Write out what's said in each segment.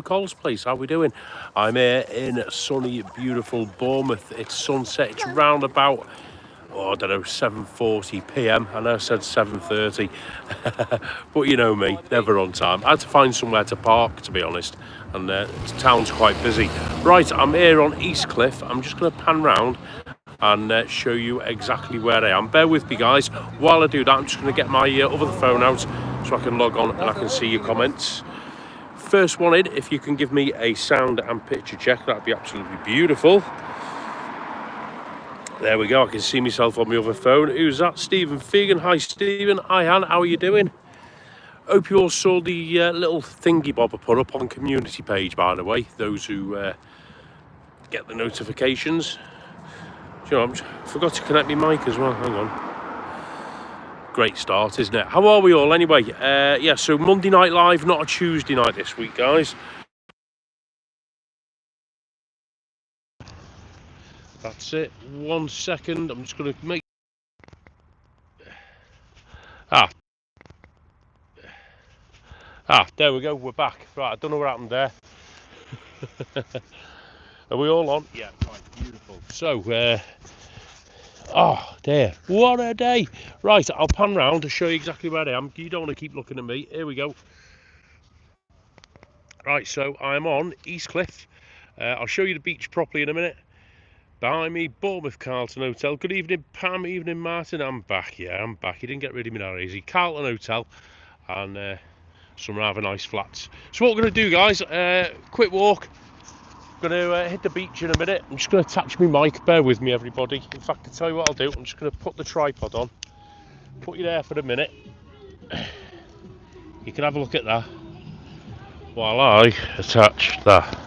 Cole's place. How we doing? I'm here in sunny, beautiful Bournemouth. It's sunset. It's round about, I don't know, 7:40 p.m. I know I said 7:30, but you know me, never on time. I had to find somewhere to park, to be honest, and the town's quite busy. Right, I'm here on East Cliff. I'm just going to pan round and show you exactly where I am. Bear with me, guys. While I do that, I'm just going to get my other phone out so I can log on and I can see your comments. First one in, if you can give me a sound and picture check, that'd be absolutely beautiful. There we go, I can see myself on my other phone. Who's that? Stephen Fegan. Hi Stephen. Hi Han, how are you doing? Hope you all saw the little thingy bob I put up on community page, by the way, those who get the notifications. You know, I forgot to connect my mic as well, hang on. Great start, isn't it? How are we all anyway? Yeah, so Monday Night Live, not a Tuesday night this week, guys. That's it. 1 second. I'm just going to make... There we go. We're back. Right, I don't know what happened there. Are we all on? Yeah, right. Beautiful. So, oh, dear. What a day. Right, I'll pan round to show you exactly where I am. You don't want to keep looking at me. Here we go. Right, so I'm on East Cliff. I'll show you the beach properly in a minute. Behind me, Bournemouth Carlton Hotel. Good evening, Pam. Evening, Martin. I'm back. Yeah, I'm back. He didn't get rid of me that easy. Carlton Hotel and some rather nice flats. So what we're going to do, guys, quick walk. Going to hit the beach in a minute. I'm just going to attach my mic. Bear with me, everybody. In fact, I'll tell you what I'll do. I'm just going to put the tripod on. Put you there for a minute. You can have a look at that while I attach that.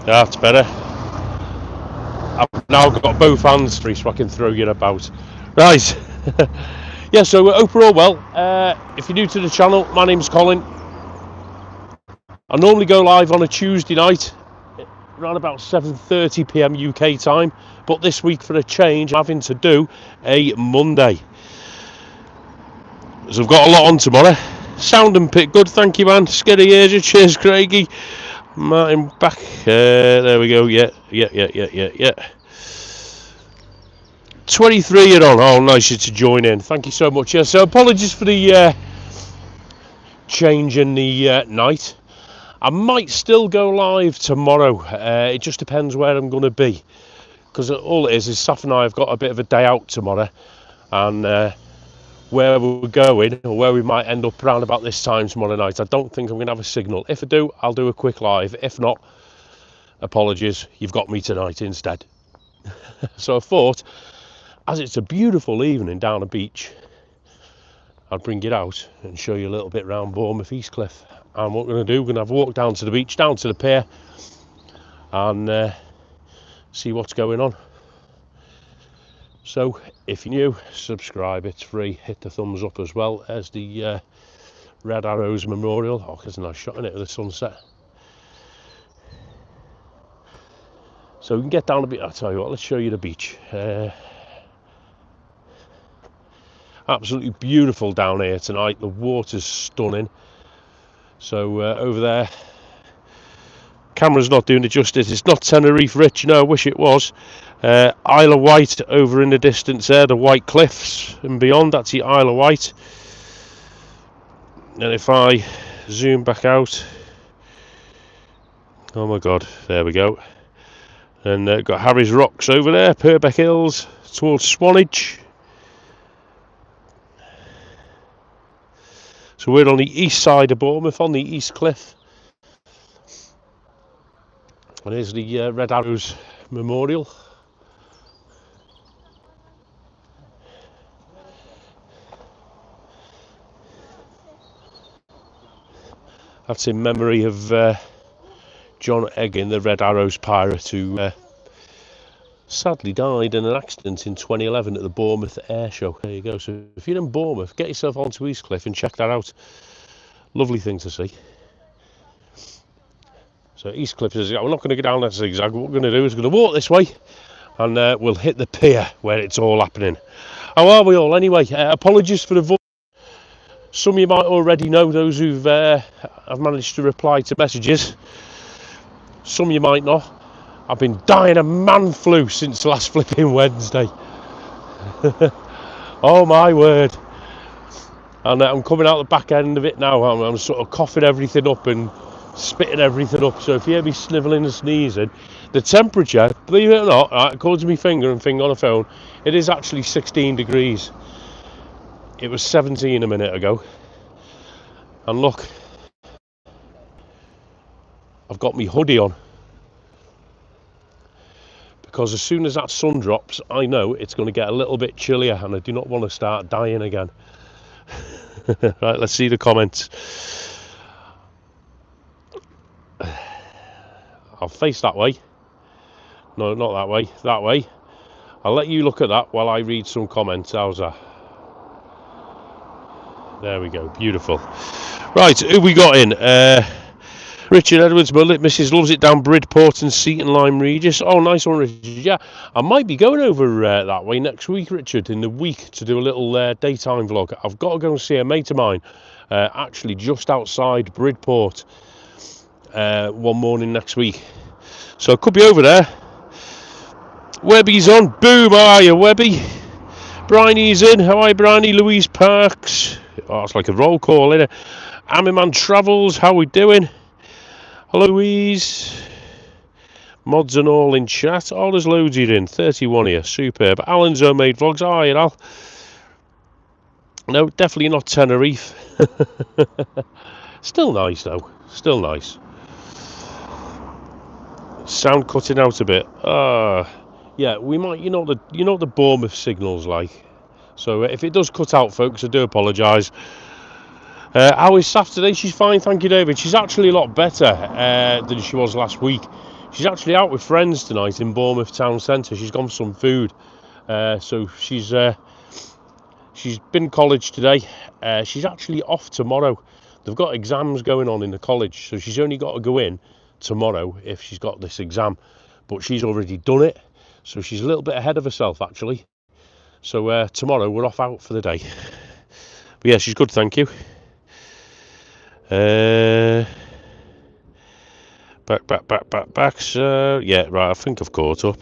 That's better. I've now got both hands free so I can throw you about. Right. Yeah, so I hope we're all well. If you're new to the channel, my name's Colin. I normally go live on a Tuesday night around about 7:30 p.m. UK time, but this week for a change I'm having to do a Monday. So I've got a lot on tomorrow. Sound and pick good, thank you, man. Scary Asia, cheers Craigie. Martin back, there we go, yeah. 23 you're on, oh nice to join in, thank you so much. Yeah, so apologies for the change in the night. I might still go live tomorrow, it just depends where I'm going to be, because all it is Saf and I have got a bit of a day out tomorrow, and where we're going, or where we might end up around about this time tomorrow night, I don't think I'm going to have a signal. If I do, I'll do a quick live. If not, apologies, you've got me tonight instead. So I thought, as it's a beautiful evening down the beach, I'd bring it out and show you a little bit around Bournemouth East Cliff. And what we're going to do, we're going to have a walk down to the beach, down to the pier, and see what's going on. So if you're new, subscribe, it's free. Hit the thumbs up as well as the Red Arrows Memorial. Oh, there's a nice shot in it with the sunset. So we can get down a bit. I'll tell you what, let's show you the beach. Absolutely beautiful down here tonight. The water's stunning. So over there, camera's not doing it justice. It's not Tenerife Rich, no, I wish it was. Isle of Wight over in the distance there, the White Cliffs and beyond, that's the Isle of Wight. And if I zoom back out, oh my god, there we go. And got Harry's Rocks over there, Purbeck Hills towards Swanage. So we're on the east side of Bournemouth, on the East Cliff. And here's the Red Arrows Memorial. That's in memory of John Egan, the Red Arrows pirate, who sadly died in an accident in 2011 at the Bournemouth Air Show. There you go. So if you're in Bournemouth, get yourself onto East Cliff and check that out. Lovely thing to see. So East Cliff is, we're not going to go down that zigzag. What we're going to do is we're going to walk this way, and we'll hit the pier where it's all happening. How are we all anyway? Apologies for the voice. Some of you might already know, those who've have managed to reply to messages. Some of you might not. I've been dying of man flu since last flipping Wednesday. Oh my word. And I'm coming out the back end of it now. I'm sort of coughing everything up and spitting everything up. So if you hear me snivelling and sneezing, the temperature, believe it or not, right, according to my finger and thing on the phone, it is actually 16 degrees. It was 17 a minute ago. And look, I've got my hoodie on. Because as soon as that sun drops, I know it's going to get a little bit chillier and I do not want to start dying again. Right, let's see the comments. I'll face that way. No, not that way. That way. I'll let you look at that while I read some comments. How's that? There we go. Beautiful. Right, who we got in? Richard Edwards, Mrs. loves it down Bridport and Seaton Lyme Regis. Oh, nice one, Richard. Yeah, I might be going over that way next week, Richard, in the week to do a little daytime vlog. I've got to go and see a mate of mine, actually just outside Bridport, one morning next week. So I could be over there. Webby's on. Boom, how are you, Webby? Bryony's in. How are you, Bryony? Louise Parks. Oh, it's like a roll call, isn't it? Amiman Travels. How we doing? Hello, Louise. Mods and all in chat. Oh, there's loads here in. 31 here. Superb. Alan's homemade vlogs. Oh, you know. No, definitely not Tenerife. Still nice, though. Still nice. Sound cutting out a bit. Yeah, we might. You know the Bournemouth signal's like. So if it does cut out, folks, I do apologise. How is Saf today? She's fine, thank you, David. She's actually a lot better than she was last week. She's actually out with friends tonight in Bournemouth town centre. She's gone for some food. So she's been college today. She's actually off tomorrow. They've got exams going on in the college, so she's only got to go in tomorrow if she's got this exam. But she's already done it, so she's a little bit ahead of herself, actually. So tomorrow we're off out for the day. But yeah, she's good, thank you. Back. So yeah, right. I think I've caught up.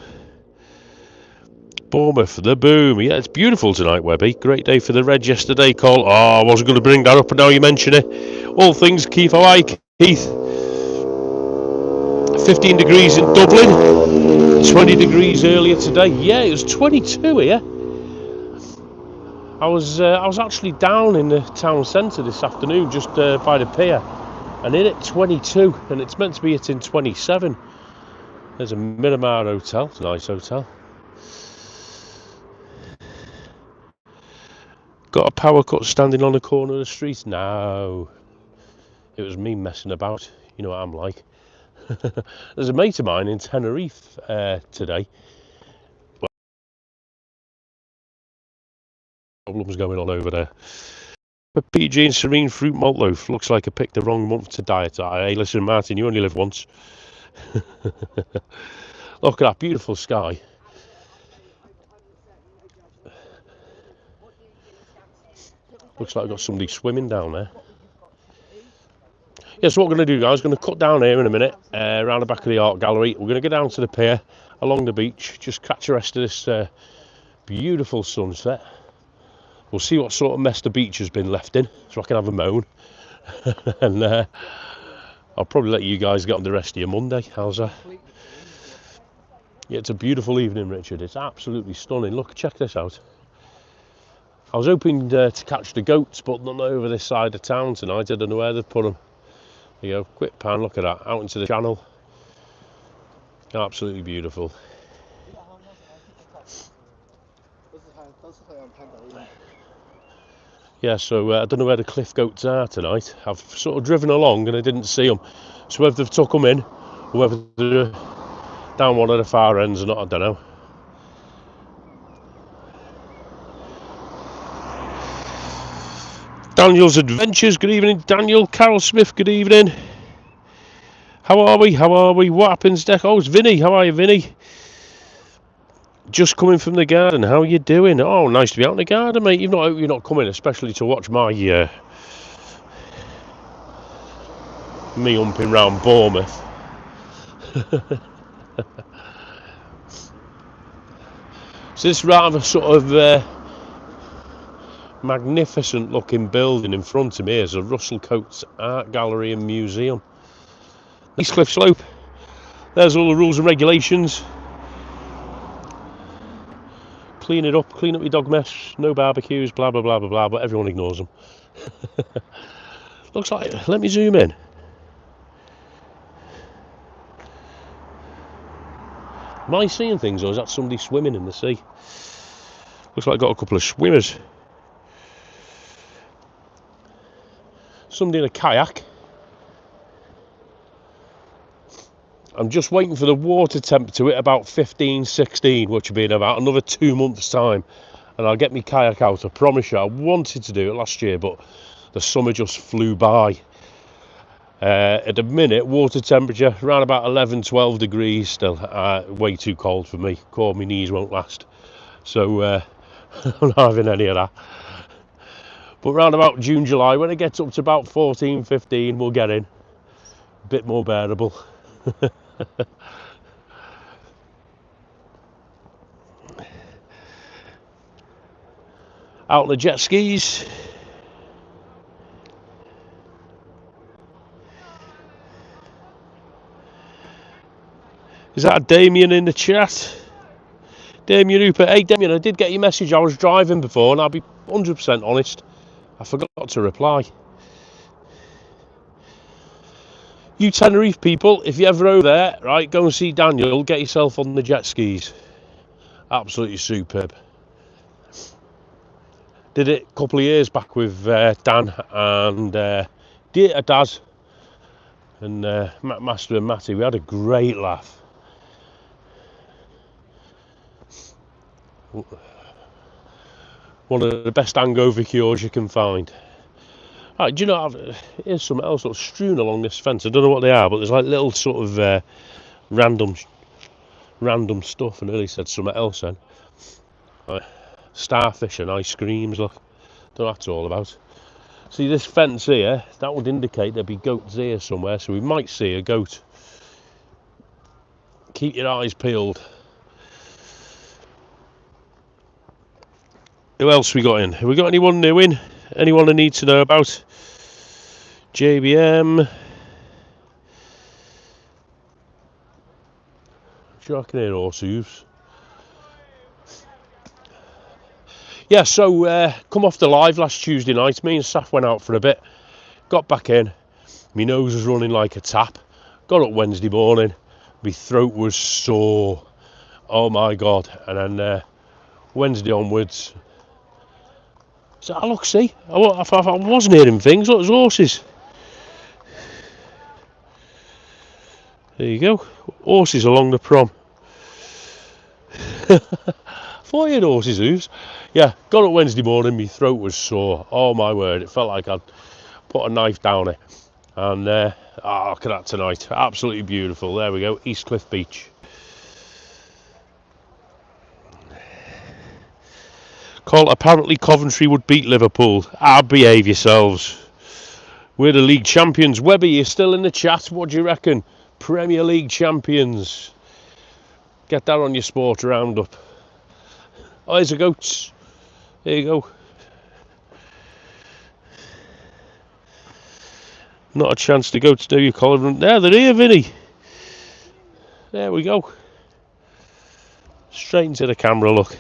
Bournemouth, the boom. Yeah, it's beautiful tonight, Webby. Great day for the Reds yesterday, Cole. Oh, I wasn't going to bring that up, but now you mention it. All things Keith. How are you, Keith? 15 degrees in Dublin. 20 degrees earlier today. Yeah, it was 22 here. I was actually down in the town centre this afternoon, just by the pier, and in at 22, and it's meant to be hitting 27. There's a Miramar hotel, it's a nice hotel. Got a power cut standing on the corner of the street? No, it was me messing about. You know what I'm like. There's a mate of mine in Tenerife today. Problems going on over there. But PG and Serene Fruit Malt Loaf looks like I picked the wrong month to diet. Hey, listen, Martin, you only live once. Look at that beautiful sky. Looks like I've got somebody swimming down there. Yeah, so what we're going to do, guys, we're going to cut down here in a minute, around the back of the art gallery. We're going to go down to the pier, along the beach, just catch the rest of this beautiful sunset. We'll see what sort of mess the beach has been left in, so I can have a moan. And I'll probably let you guys get on the rest of your Monday. How's that? Yeah, it's a beautiful evening, Richard. It's absolutely stunning. Look, check this out. I was hoping to catch the goats, but not over this side of town tonight. I don't know where they've put them. There you go, quick pan, look at that, out into the channel. Absolutely beautiful. Yeah, so I don't know where the cliff goats are tonight. I've sort of driven along and I didn't see them. So whether they've took them in, or whether they're down one of the far ends or not, I don't know. Daniel's Adventures, good evening, Daniel. Carol Smith, good evening. How are we? What happens, Deck? Oh, it's Vinny. How are you, Vinny? Just coming from the garden. How you doing? Oh, nice to be out in the garden, mate. You're not coming, especially to watch my me humping round Bournemouth. So this rather sort of magnificent looking building in front of me is a Russell Coates Art Gallery and Museum. East Cliff Slope. There's all the rules and regulations. Clean up your dog mess, no barbecues, blah blah blah blah blah, but everyone ignores them. Looks like, let me zoom in. Am I seeing things, or is that somebody swimming in the sea? Looks like I've got a couple of swimmers. Somebody in a kayak. I'm just waiting for the water temp to hit about 15, 16, which will be in about another 2 months' time. And I'll get my kayak out. I promise you, I wanted to do it last year, but the summer just flew by. At the minute, water temperature around about 11, 12 degrees still. Way too cold for me. Core, my knees won't last. So I'm not having any of that. But around about June, July, when it gets up to about 14, 15, we'll get in. A bit more bearable. Out on the jet skis. Is that Damien in the chat? Damien Hooper. Hey Damien, I did get your message. I was driving before, and I'll be 100% honest, I forgot to reply. You Tenerife people, if you're ever over there, right, go and see Daniel, get yourself on the jet skis. Absolutely superb. Did it a couple of years back with Dan and Daz and Master and Matty. We had a great laugh. One of the best hangover cures you can find. Right, do you know, here's something else that's strewn along this fence. I don't know what they are, but there's like little sort of random stuff. And earlier said something else then. Right. Starfish and ice creams, look. Don't know what that's all about. See this fence here, that would indicate there'd be goats here somewhere, so we might see a goat. Keep your eyes peeled. Who else we got in? Have we got anyone new in? Anyone I need to know about? JBM. Do you reckon here, horse hooves? Yeah, so come off the live last Tuesday night. Me and Saf went out for a bit. Got back in. My nose was running like a tap. Got up Wednesday morning. My throat was sore. Oh my God. And then Wednesday onwards. So look, see, I wasn't hearing things. Look, there's horses. There you go. Horses along the prom. Thought you had horses' hooves. Yeah, got up Wednesday morning, my throat was sore. Oh my word, it felt like I'd put a knife down it. And look at that tonight. Absolutely beautiful. There we go, East Cliff Beach. Call, apparently Coventry would beat Liverpool. Behave yourselves. We're the league champions. Webby, you're still in the chat. What do you reckon? Premier League champions. Get that on your sport roundup. Oh, there's the goats. There you go. Not a chance to go to do your collar. There, they're here, Vinny. There we go. Straight into the camera, look.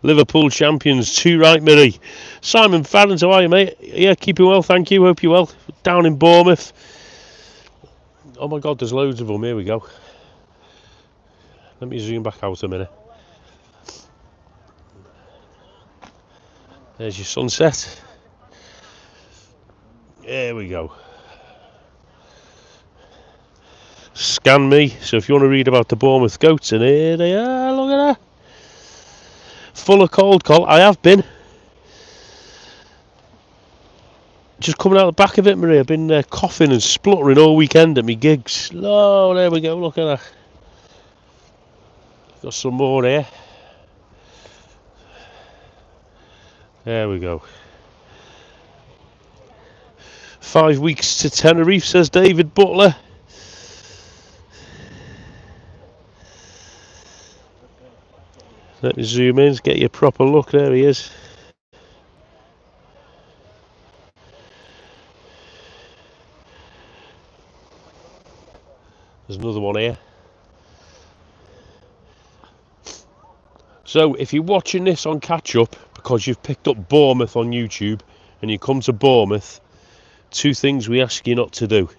Liverpool champions, too right, Murray. Simon Fallon, how are you, mate? Yeah, keeping well, thank you. Hope you're well. Down in Bournemouth. Oh my God, there's loads of them. Here we go. Let me zoom back out a minute. There's your sunset. There we go. Scan me. So if you want to read about the Bournemouth goats, and here they are. Look at that. Full of cold call. I have been. Just coming out the back of it, Marie. I've been coughing and spluttering all weekend at my gigs. Oh, there we go. Look at that. Got some more here. There we go. 5 weeks to Tenerife, says David Butler. Let me zoom in, get you a proper look. There he is. There's another one here. So if you're watching this on catch up because you've picked up Bournemouth on YouTube and you come to Bournemouth, 2 things we ask you not to do.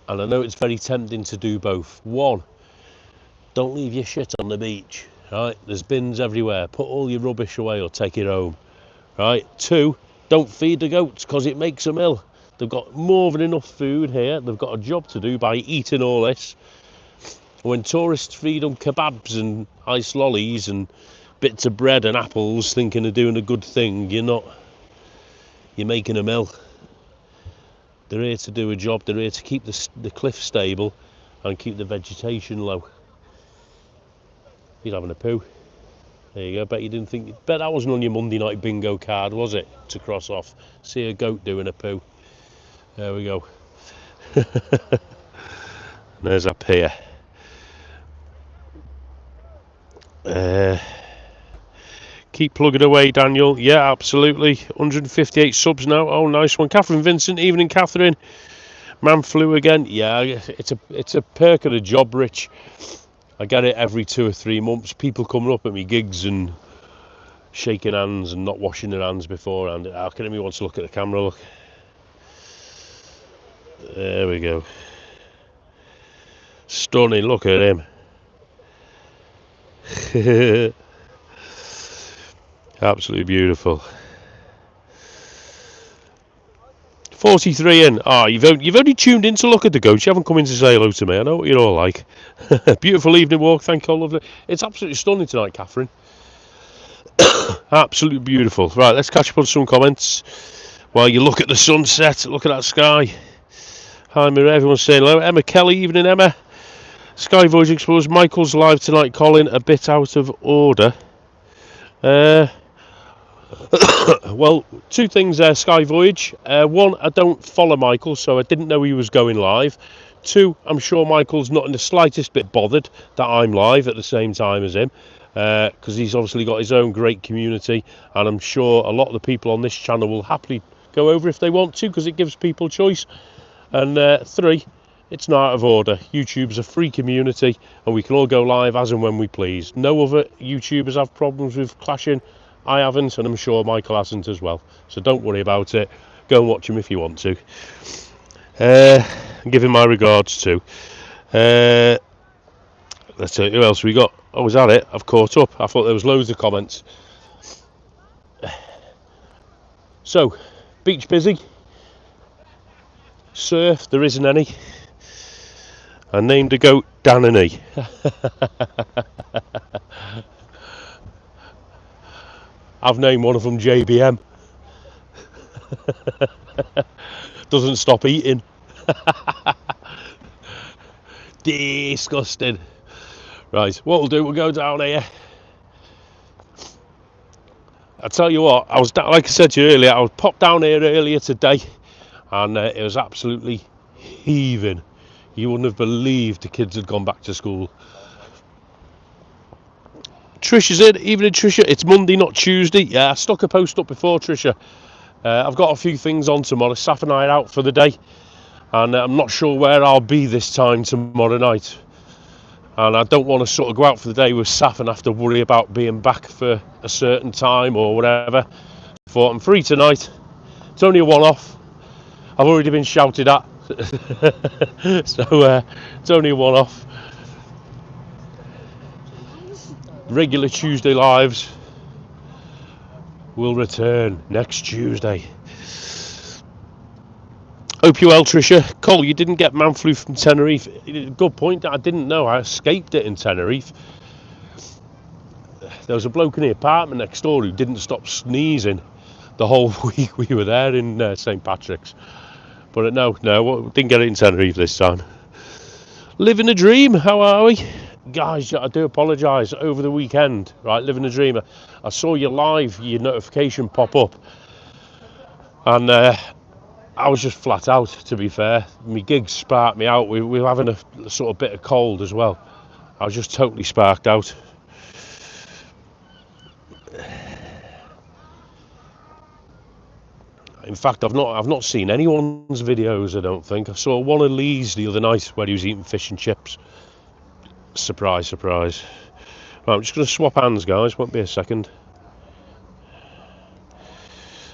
And I know it's very tempting to do both. 1, don't leave your shit on the beach. Right, there's bins everywhere. Put all your rubbish away or take it home. Right. 2, don't feed the goats because it makes them ill. They've got more than enough food here. They've got a job to do by eating all this. When tourists feed them kebabs and ice lollies and bits of bread and apples, thinking of doing a good thing, you're making them ill. They're here to do a job. They're here to keep the cliff stable and keep the vegetation low. He's having a poo. There you go. Bet that wasn't on your Monday night bingo card, was it? To cross off. See a goat doing a poo. There we go. There's up here. Keep plugging away, Daniel. Yeah, absolutely. 158 subs now. Oh, nice one. Catherine Vincent. Evening, Catherine. Man flu again. Yeah, it's a perk of the job, Rich. I get it every 2 or 3 months. People coming up at me gigs and shaking hands and not washing their hands beforehand. How can anyone wants to look at the camera? Look. There we go. Stunning. Look at him. Absolutely beautiful. 43 in. You've only tuned in to look at the goats. You haven't come in to say hello to me. I know what you're all like. Beautiful evening walk. Thank you all. Lovely. It's absolutely stunning tonight, Catherine. Absolutely beautiful. Right, let's catch up on some comments while you look at the sunset. Look at that sky. Hi, Maria. Everyone's saying hello. Emma Kelly. Evening, Emma. Sky Voyage Explorers. Michael's live tonight. Colin, a bit out of order. Well, 2 things there, Sky Voyage. 1, I don't follow Michael, so I didn't know he was going live. 2, I'm sure Michael's not in the slightest bit bothered that I'm live at the same time as him, because he's obviously got his own great community, and I'm sure a lot of the people on this channel will happily go over if they want to, because it gives people choice. And 3, it's not out of order. YouTube's a free community, and we can all go live as and when we please. No other YouTubers have problems with clashing. I haven't, and I'm sure Michael hasn't as well. So don't worry about it. Go and watch him if you want to. Give him my regards too. Let's see who else we got. Oh, is that it? I've caught up. I thought there was loads of comments. So, beach busy. Surf, there isn't any. I named a goat Dan and E. I've named one of them JBM. Doesn't stop eating. Disgusting. Right, what we'll do, we'll go down here. I tell you what, like I said to you earlier, I was popped down here earlier today, and it was absolutely heaving. You wouldn't have believed the kids had gone back to school. Trisha's in. Evening, Trisha. It's Monday, not Tuesday. Yeah, I stuck a post up before, Trisha. I've got a few things on tomorrow. Saf and I are out for the day, and I'm not sure where I'll be this time tomorrow night. And I don't want to sort of go out for the day with Saf and have to worry about being back for a certain time or whatever. Thought I'm free tonight. It's only a one-off. I've already been shouted at. So it's only a one-off. Regular Tuesday lives will return next Tuesday. Hope you're well, Trisha. Cole, you didn't get man flu from Tenerife. Good point. I didn't know. I escaped it in Tenerife. There was a bloke in the apartment next door who didn't stop sneezing. the whole week we were there in St Patrick's. But no, didn't get it in Tenerife this time. Living a dream, how are we? Guys, I do apologise, over the weekend, right, living a dream, I saw your notification pop up, and I was just flat out, to be fair. My gig sparked me out. We were having a sort of bit of cold as well. I was just totally sparked out. In fact, I've not seen anyone's videos, I don't think. I saw one of Lee's the other night where he was eating fish and chips. Surprise, surprise. Right, I'm just going to swap hands, guys. Won't be a second.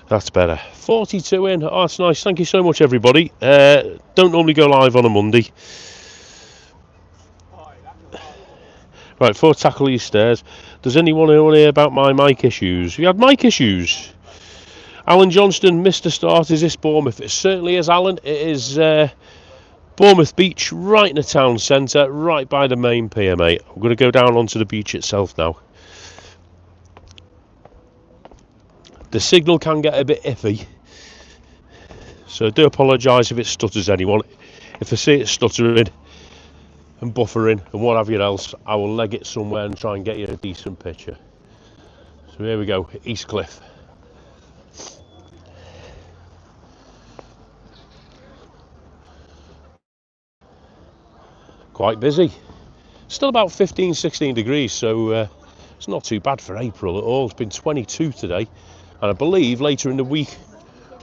That's better. 42 in. Oh, that's nice. Thank you so much, everybody. Don't normally go live on a Monday. Right, before I tackle these stairs, does anyone want to hear about my mic issues? You had mic issues? Alan Johnston, Mr. Start, is this Bournemouth? It certainly is, Alan. It is Bournemouth Beach, right in the town centre, right by the main pier, mate. I'm going to go down onto the beach itself now. The signal can get a bit iffy, so I do apologise if it stutters anyone. If I see it stuttering and buffering and what have you else, I will leg it somewhere and try and get you a decent picture. So here we go, East Cliff. Quite busy. Still about 15-16 degrees, so it's not too bad for April at all. It's been 22 today, and I believe later in the week,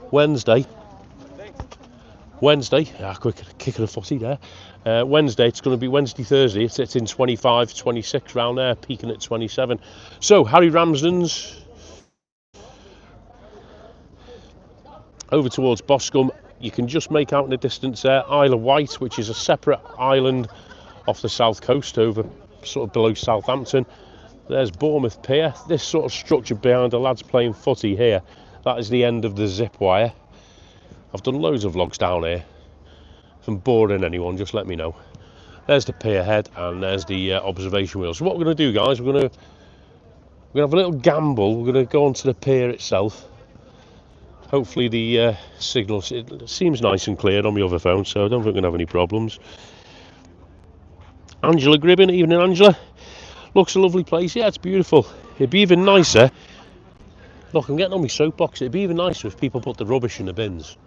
Wednesday, quick kick of the footy there. Wednesday, it's going to be Thursday, it's in 25, 26 round there, peaking at 27. So, Harry Ramsden's over towards Boscombe. You can just make out in the distance there Isle of Wight, which is a separate island off the south coast, over sort of below Southampton. There's Bournemouth Pier. This sort of structure behind the lads playing footy here, that is the end of the zip wire. I've done loads of vlogs down here. If I'm boring anyone, just let me know. There's the pier head, and there's the observation wheel. So what we're going to do, guys, we're going to have a little gamble. We're going to go onto the pier itself. Hopefully the signal, it seems nice and clear on my other phone, so I don't think we're going to have any problems. Angela Gribbin, evening Angela. Looks a lovely place. Yeah, it's beautiful. It'd be even nicer. Look, I'm getting on my soapbox. It'd be even nicer if people put the rubbish in the bins.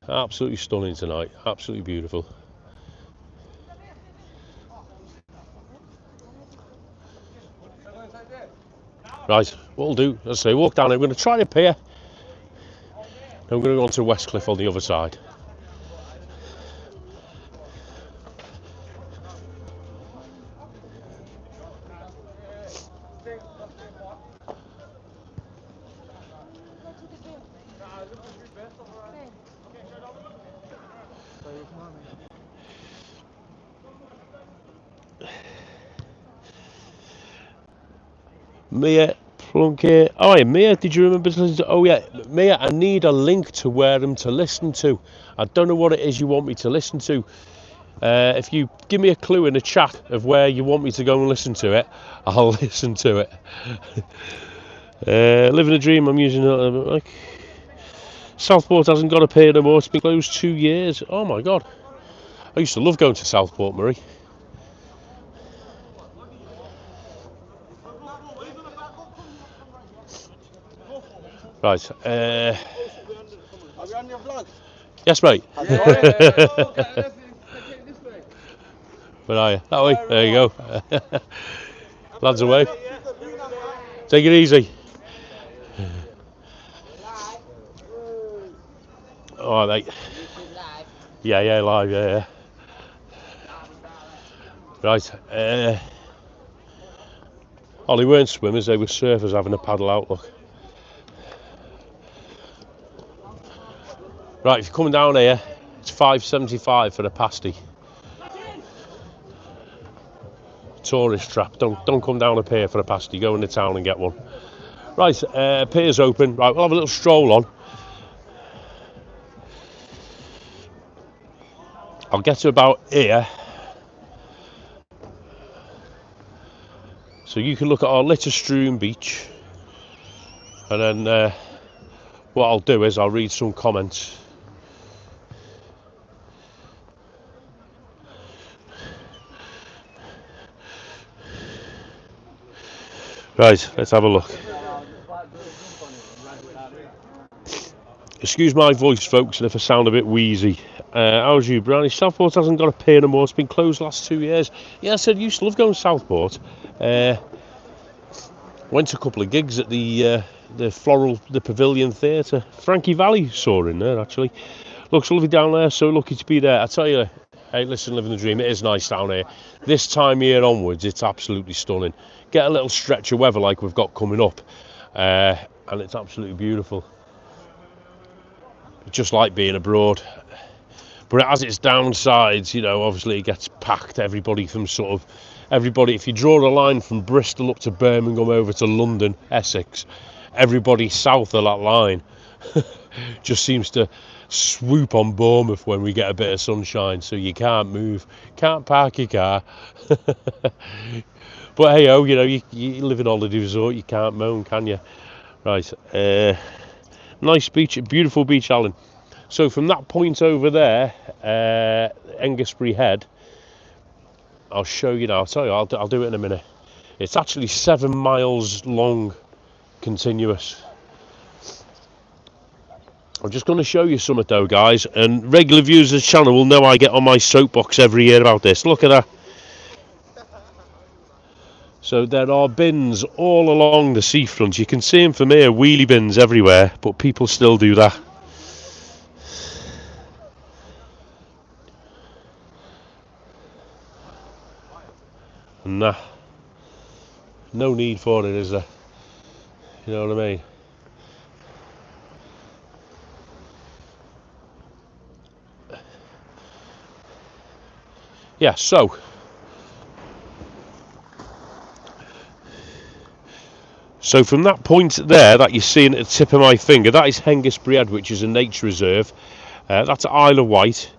Absolutely stunning tonight. Absolutely beautiful. Right, what we'll do, as I say, walk down here. We're going to try the pier. Then we're going to go on to Westcliff on the other side. Mia Plunkett. Oh, yeah, Mia, did you remember to listen to? Oh, yeah, Mia, I need a link to where I'm to listen to. I don't know what it is you want me to listen to. If you give me a clue in the chat of where you want me to go and listen to it, I'll listen to it. Living a dream, I'm using it. Southport hasn't got a pier no more. It's been closed 2 years. Oh, my God. I used to love going to Southport, Murray. Right. Are we on your vlog? Yes, mate. Yeah. Where are you? That way. There you go. Lads away. Take it easy. All right, mate. Yeah, live. Yeah. Right. Oh, they weren't swimmers. They were surfers having a paddle out. Look. Right, if you're coming down here, it's £5.75 for a pasty. Tourist trap. Don't come down a pier for a pasty. Go in the town and get one. Right, pier's open. Right, we'll have a little stroll on. I'll get to about here. So you can look at our litter strewn beach, and then what I'll do is I'll read some comments. Right, let's have a look. Excuse my voice, folks, and if I sound a bit wheezy. How's you, Brownie? Southport hasn't got a pier no more. It's been closed the last 2 years. Yeah, I said I used to love going to Southport. Went to a couple of gigs at the Pavilion Theatre. Frankie Valli saw in there, actually. Looks lovely down there, so lucky to be there. I tell you, hey, listen, living the dream, it is nice down here. This time of year onwards, it's absolutely stunning. Get a little stretch of weather like we've got coming up, and it's absolutely beautiful. It's just like being abroad. But it has its downsides, you know, obviously it gets packed. Everybody, if you draw a line from Bristol up to Birmingham over to London, Essex, everybody south of that line just seems to swoop on Bournemouth when we get a bit of sunshine, so you can't move, can't park your car. But hey, you know, you live in holiday resort, you can't moan, can you? Right, nice beach, beautiful beach, Alan. So from that point over there, Engestbury Head, I'll show you now. I'll tell you, I'll do it in a minute. It's actually 7 miles long, continuous. I'm just going to show you something though, guys, and regular viewers of the channel will know I get on my soapbox every year about this. Look at that. So there are bins all along the seafront. You can see them from here, wheelie bins everywhere, but people still do that. And no need for it, is there? You know what I mean? Yeah, so from that point there that you're seeing at the tip of my finger, that is Hengistbury Head, which is a nature reserve. That's Isle of Wight,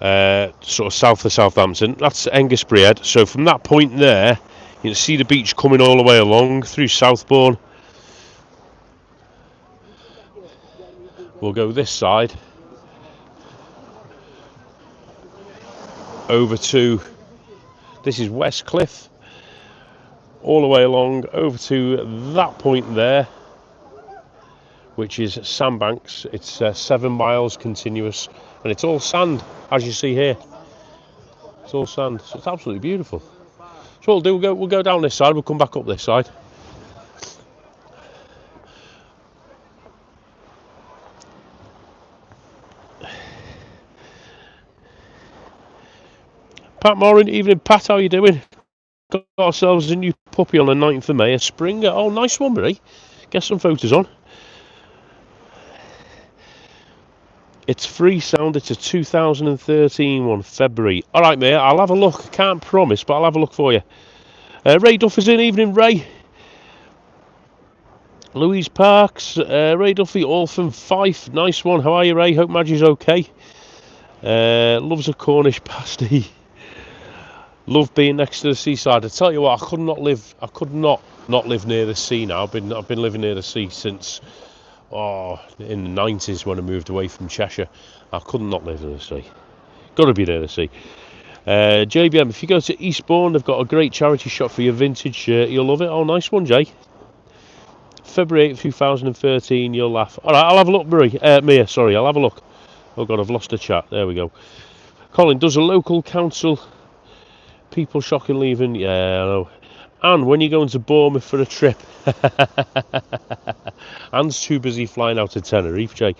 sort of south of Southampton. That's Hengistbury Head. So from that point there, you can see the beach coming all the way along through Southbourne. We'll go this side over to, this is Westcliff, all the way along over to that point there, which is Sandbanks. It's 7 miles continuous, and it's all sand, as you see here. It's all sand, so it's absolutely beautiful. So what we'll do, we'll go down this side, we'll come back up this side. Pat Moran, evening Pat, how you doing? Got ourselves a new puppy on the 9th of May, a Springer. Oh, nice one, Marie. Get some photos on. It's free sound, it's a 2013 one, February. Alright mate, I'll have a look, can't promise, but I'll have a look for you. Ray Duff is in, evening Ray. Louise Parks, Ray Duffy, Orphan Fife, nice one. How are you, Ray? Hope Madgie's okay. Loves a Cornish pasty. Love being next to the seaside. I tell you what, I could not live near the sea now. I've been living near the sea since in the 90s when I moved away from Cheshire. I could not live near the sea. Got to be near the sea. JBM, if you go to Eastbourne, they've got a great charity shop for your vintage shirt. You'll love it. Oh, nice one, Jay. February 8th, 2013. You'll laugh. All right, I'll have a look, Mia. Sorry, I'll have a look. Oh God, I've lost a chat. There we go. Colin, does a local council people shocking leaving? Yeah, I know. And when you're going to Bournemouth for a trip, Anne's too busy flying out to Tenerife, Jay.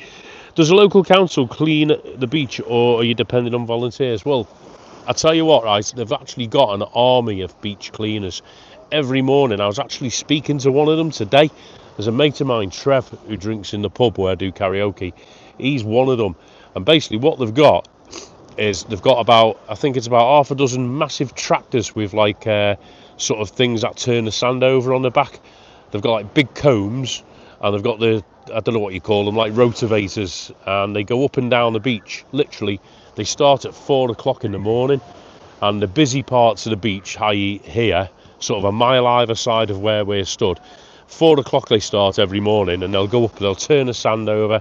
Does a local council clean the beach, or are you dependent on volunteers? Well, I tell you what, right, they've actually got an army of beach cleaners. Every morning, I was actually speaking to one of them today. There's a mate of mine, Trev, who drinks in the pub where I do karaoke. He's one of them. And basically what they've got is they've got about, I think it's about half a dozen massive tractors with like sort of things that turn the sand over on the back. They've got like big combs, and they've got the, I don't know what you call them, like rotavators, and they go up and down the beach. Literally, they start at 4 o'clock in the morning, and the busy parts of the beach, i.e. here, sort of a mile either side of where we're stood. 4 o'clock they start every morning, and they'll go up, they'll turn the sand over,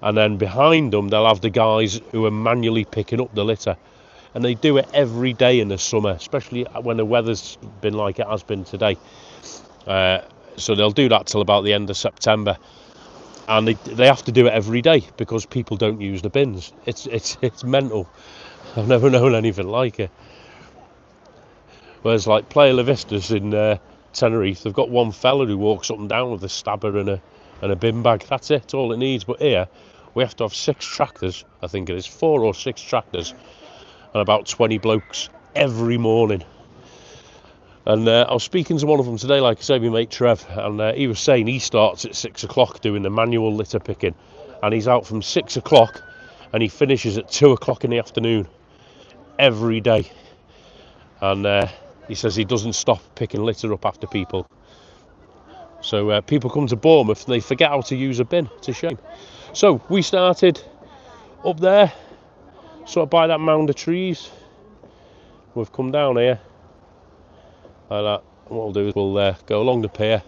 and then behind them they'll have the guys who are manually picking up the litter. And they do it every day in the summer, especially when the weather's been like it has been today. So they'll do that till about the end of September, and they have to do it every day because people don't use the bins. It's mental. I've never known anything like it. Whereas like Playa La Vista's in Tenerife, they've got one fella who walks up and down with a stabber and a bin bag. That's it, all it needs. But here we have to have 6 tractors, I think it is, 4 or 6 tractors, and about 20 blokes every morning. And I was speaking to one of them today, like I say, my mate Trev, and he was saying he starts at 6 o'clock doing the manual litter picking, and he's out from 6 o'clock and he finishes at 2 o'clock in the afternoon every day. And he says he doesn't stop picking litter up after people. So people come to Bournemouth and they forget how to use a bin. It's a shame. So we started up there, sort of by that mound of trees. We've come down here like that. What we'll do is we'll go along the pier.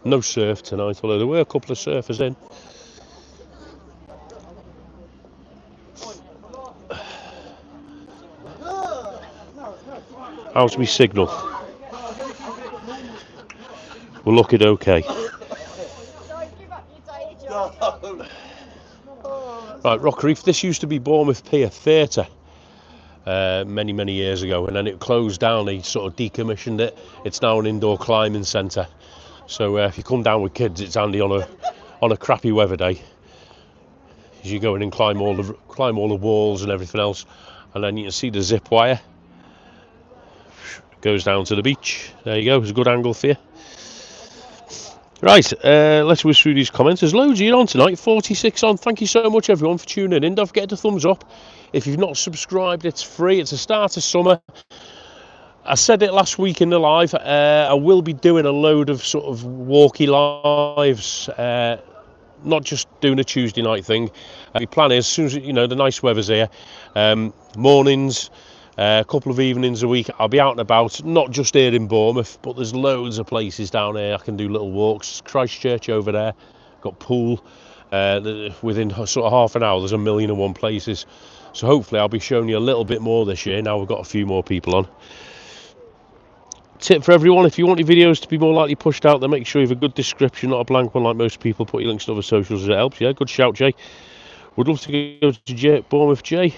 No surf tonight, although there were a couple of surfers in. How's my signal? We're looking okay. Right, Rock Reef. This used to be Bournemouth Pier Theatre many years ago, and then it closed down. They sort of decommissioned it. It's now an indoor climbing centre. So if you come down with kids, it's handy on a crappy weather day. As you go in and climb all the walls and everything else, and then you can see the zip wire. It goes down to the beach. There you go. It's a good angle for you. Right, let's whiz through these comments. There's loads of you on tonight, 46 on. Thank you so much, everyone, for tuning in. Don't forget to thumbs up. If you've not subscribed, it's free. It's the start of summer. I said it last week in the live. I will be doing a load of sort of walkie lives, not just doing a Tuesday night thing. The plan is, as soon as the nice weather's here, mornings, a couple of evenings a week, I'll be out and about, not just here in Bournemouth, but there's loads of places down here I can do little walks. Christchurch over there, got pool. Within sort of half an hour, there's 1,000,001 places. So hopefully I'll be showing you a little bit more this year. Now we've got a few more people on. Tip for everyone: if you want your videos to be more likely pushed out, then make sure you have a good description, not a blank one like most people. Put your links to other socials as it helps. Yeah, good shout, Jay. Would love to go to Bournemouth, Jay.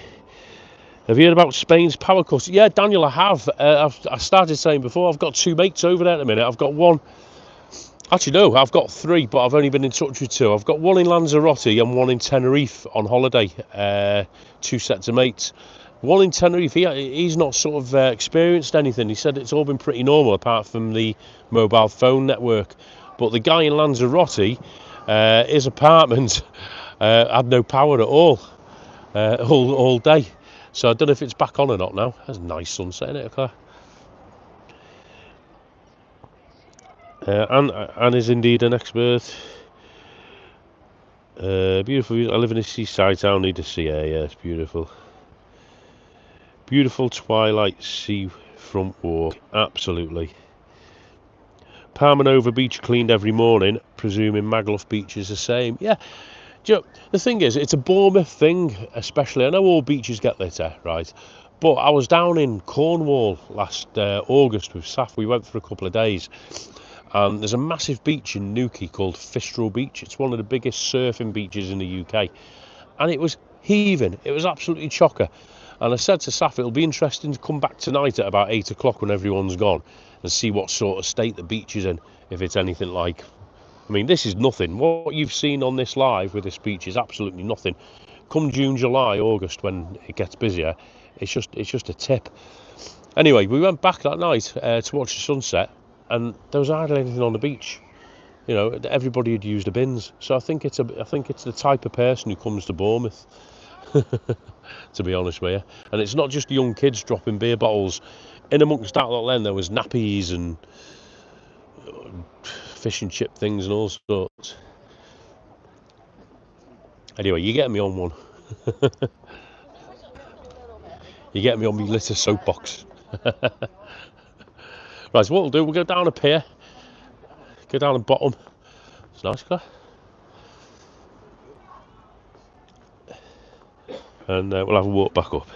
Have you heard about Spain's power cut? Yeah, Daniel, I have. I started saying before, I've got 2 mates over there at the minute. I've got one. Actually, no, I've got 3, but I've only been in touch with 2. I've got one in Lanzarote and one in Tenerife on holiday. 2 sets of mates. One in Tenerife, he's not sort of experienced anything. He said it's all been pretty normal apart from the mobile phone network. But the guy in Lanzarote, his apartment had no power at all day. So I don't know if it's back on or not now. That's a nice sunset, isn't it, Claire? Anne is indeed an expert. Beautiful. I live in a seaside town. Need to see her. Yeah, it's beautiful. Beautiful twilight seafront walk. Absolutely. Palmanova Beach cleaned every morning. Presuming Magluff Beach is the same. Yeah. Do you know, the thing is, it's a Bournemouth thing, especially. I know all beaches get litter, right? But I was down in Cornwall last August with Saf. We went for a couple of days. And there's a massive beach in Newquay called Fistral Beach. It's one of the biggest surfing beaches in the UK. And it was heaving. It was absolutely chocker. And I said to Saf, it'll be interesting to come back tonight at about 8 o'clock when everyone's gone and see what sort of state the beach is in, if it's anything like... I mean, this is nothing. What you've seen on this live with this beach is absolutely nothing. Come June, July, August, when it gets busier, it's just a tip. Anyway, we went back that night to watch the sunset, and there was hardly anything on the beach. You know, everybody had used the bins. So I think it's the type of person who comes to Bournemouth, to be honest with you. And it's not just young kids dropping beer bottles. In amongst that lot then, there was nappies and fish and chip things and all sorts. Anyway, you get me on one. You get me on me litter soapbox. Right, so what we'll do, we'll go down up here, go down the bottom. It's nice, Claire. And we'll have a walk back up.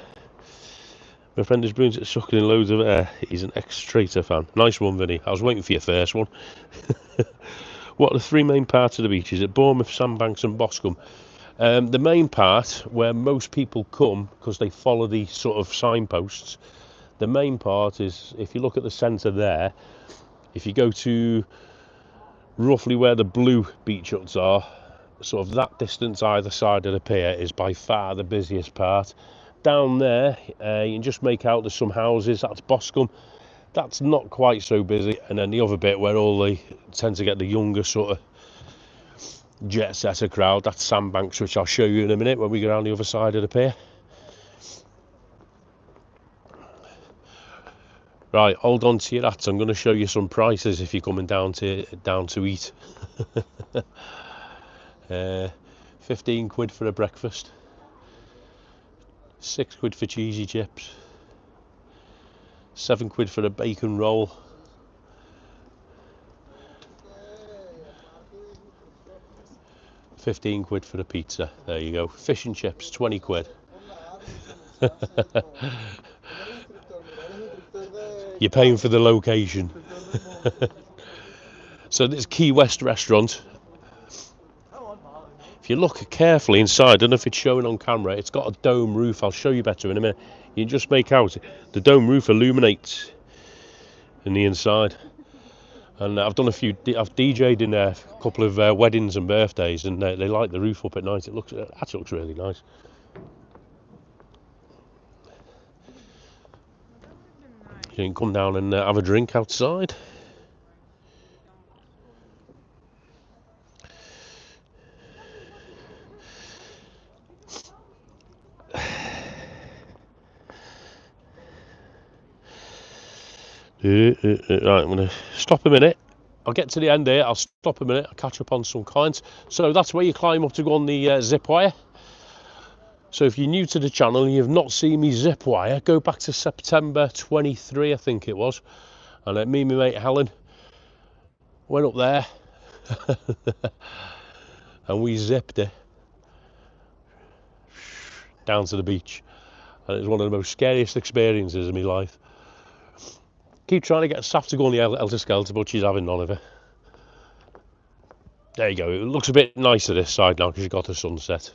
My friend is Bruins at sucking in loads of air. He's an ex-Traitor fan. Nice one, Vinny. I was waiting for your first one. What are the three main parts of the beach? Is it Bournemouth, Sandbanks and Boscombe? The main part, where most people come because they follow the sort of signposts, the main part is, if you look at the centre there, if you go to roughly where the blue beach huts are, sort of that distance either side of the pier is by far the busiest part. Down there, you can just make out there's some houses, that's Boscombe. That's not quite so busy, and then the other bit where all they tend to get the younger sort of jet setter crowd, that's Sandbanks, which I'll show you in a minute when we go down the other side of the pier. Right, hold on to your hats. I'm going to show you some prices if you're coming down to eat. 15 quid for a breakfast, 6 quid for cheesy chips, 7 quid for a bacon roll, 15 quid for a pizza. There you go. Fish and chips, 20 quid. You're paying for the location. So this Key West restaurant, if you look carefully inside, I don't know if it's showing on camera, it's got a dome roof. I'll show you better in a minute. You can just make out the dome roof illuminates in the inside. And I've done I've DJ'd in there a couple of weddings and birthdays, and they light the roof up at night. It actually looks really nice. You can come down and have a drink outside. Right, I'm going to stop a minute. I'll get to the end here. I'll stop a minute. I'll catch up on some clients. So that's where you climb up to go on the zip wire. So if you're new to the channel and you've not seen me zip wire, go back to September 23, I think it was. And me and my mate Helen went up there and we zipped it down to the beach. And it was one of the most scariest experiences of my life. Keep trying to get Saf to go on the Elder Skelter, but she's having none of it. There you go. It looks a bit nicer this side now because you've got the sunset.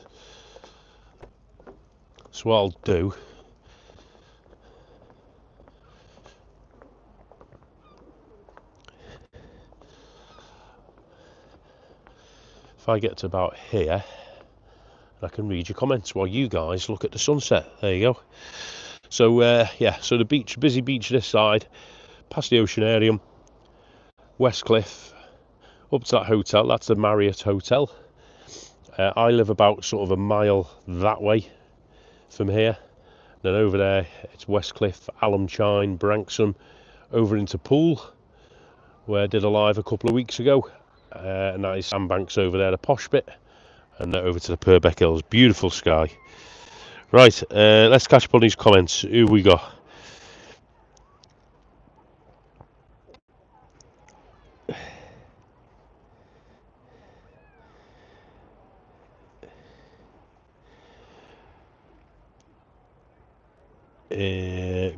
So what I'll do, if I get to about here, I can read your comments while you guys look at the sunset. There you go. So yeah, so the beach, busy beach this side, past the Oceanarium, West Cliff, up to that hotel. That's the Marriott Hotel. I live about sort of a mile that way from here. Then over there, it's West Cliff, Alumchine, Branksome, over into Poole, where I did a live a couple of weeks ago. And that is Sandbanks over there, the posh bit, and over to the Purbeck Hills. Beautiful sky. Right, let's catch up on these comments. Who we got?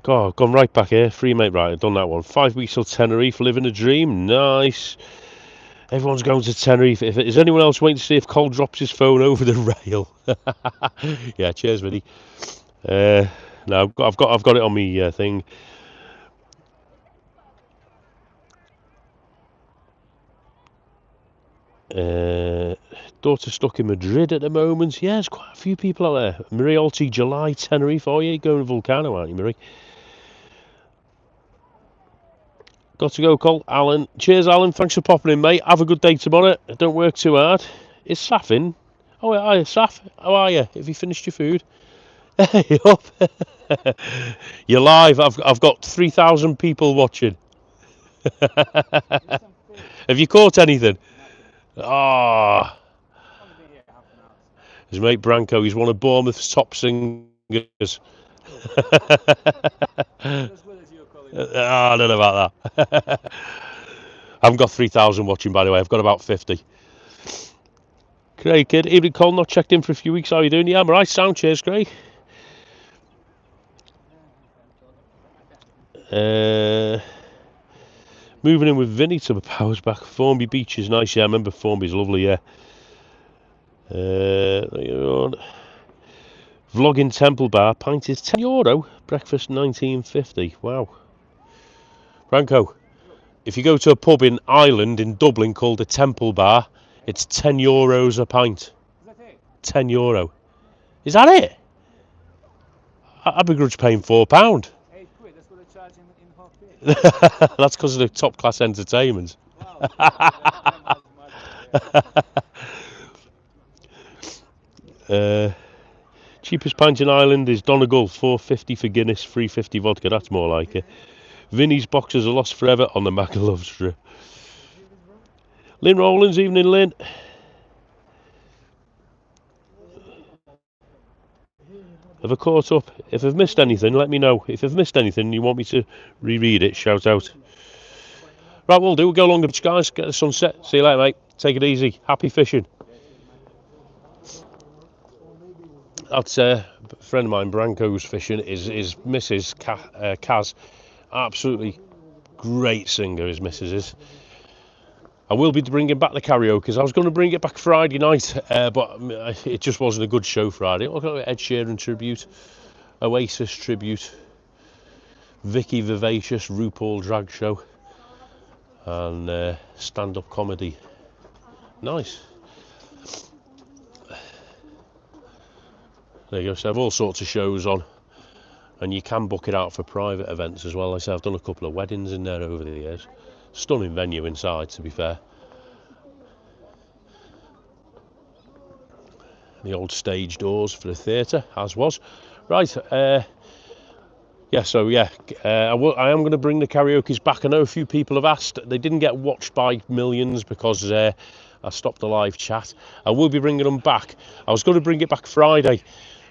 God, gone right back here. Free mate, right, I've done that one. 5 weeks till Tenerife, living a dream. Nice. Everyone's going to Tenerife. Is anyone else waiting to see if Cole drops his phone over the rail? Yeah, cheers, Vinny. No, I've got it on me thing. Daughter stuck in Madrid at the moment. Yeah, there's quite a few people out there. Marie Alti, July, Tenerife. Oh yeah, you're going to Volcano, aren't you, Marie? Got to go, Cole. Alan. Cheers, Alan. Thanks for popping in, mate. Have a good day tomorrow. Don't work too hard. Is Saf in? Oh, hi, Saf. How are you? Have you finished your food? Hey, up. You're live. I've got 3,000 people watching. Have you caught anything? Ah. His mate Branko, he's one of Bournemouth's top singers. I don't know about that. I haven't got 3,000 watching, by the way. I've got about 50. Craig, kid. Evening, Cole. Not checked in for a few weeks. How are you doing? Yeah, I'm right. Sound. Cheers, Craig. Moving in with Vinny to the powers back. Formby Beach is nice. Yeah, I remember Formby's lovely. Yeah. Vlogging Temple Bar. Pint is €10. Breakfast £19.50. Wow. Branko, if you go to a pub in Ireland in Dublin called the Temple Bar, it's €10 a pint. €10. Is that it? I begrudge paying £4. £8, that's what they're charging in Hawke. That's because of the top class entertainment. Cheapest pint in Ireland is Donegal, £4.50 for Guinness, £3.50 vodka. That's more like it. Vinny's boxes are lost forever on the Magalove strip. Lynn Rowlands, evening, Lynn. Have I caught up? If I've missed anything, let me know. If I've missed anything and you want me to reread it, shout out. Right, we'll do. We'll go along the beach, guys. Get the sunset. See you later, mate. Take it easy. Happy fishing. That's a friend of mine, Branko's fishing. Is Mrs. Kaz. Absolutely great singer, his missus is. I will be bringing back the karaoke. I was going to bring it back Friday night, but it just wasn't a good show Friday. I've got Ed Sheeran tribute, Oasis tribute, Vicky Vivacious, RuPaul drag show, and stand-up comedy. Nice. There you go. So I have all sorts of shows on, and you can book it out for private events as well. Like I say, I've done a couple of weddings in there over the years. Stunning venue inside, to be fair. The old stage doors for the theatre, as was. Right, I am going to bring the karaoke's back. I know a few people have asked. They didn't get watched by millions because I stopped the live chat. I will be bringing them back. I was going to bring it back Friday,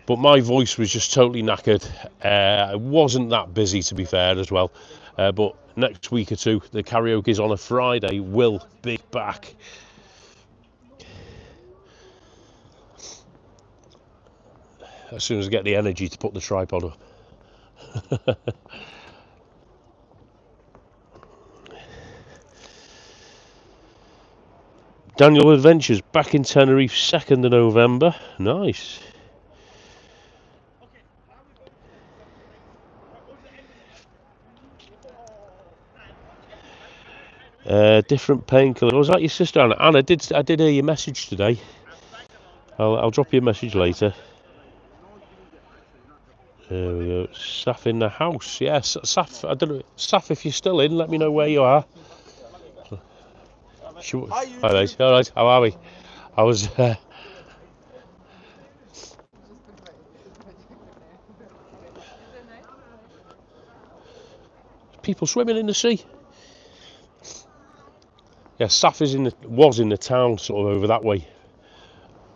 but my voice was just totally knackered. I wasn't that busy, to be fair, as well. But next week or two, the karaoke's on a Friday will be back. As soon as I get the energy to put the tripod up. Daniel Adventures back in Tenerife 2nd of November. Nice. Different painkiller. Was that your sister Anna? Anna, I did hear your message today. I'll drop you a message later. There we go. Saf in the house. Yes, Saf. I don't know. Saf, if you're still in, let me know where you are. Hi, mate. All right. How are we? I was. People swimming in the sea. Yeah, Saf was in the town, sort of over that way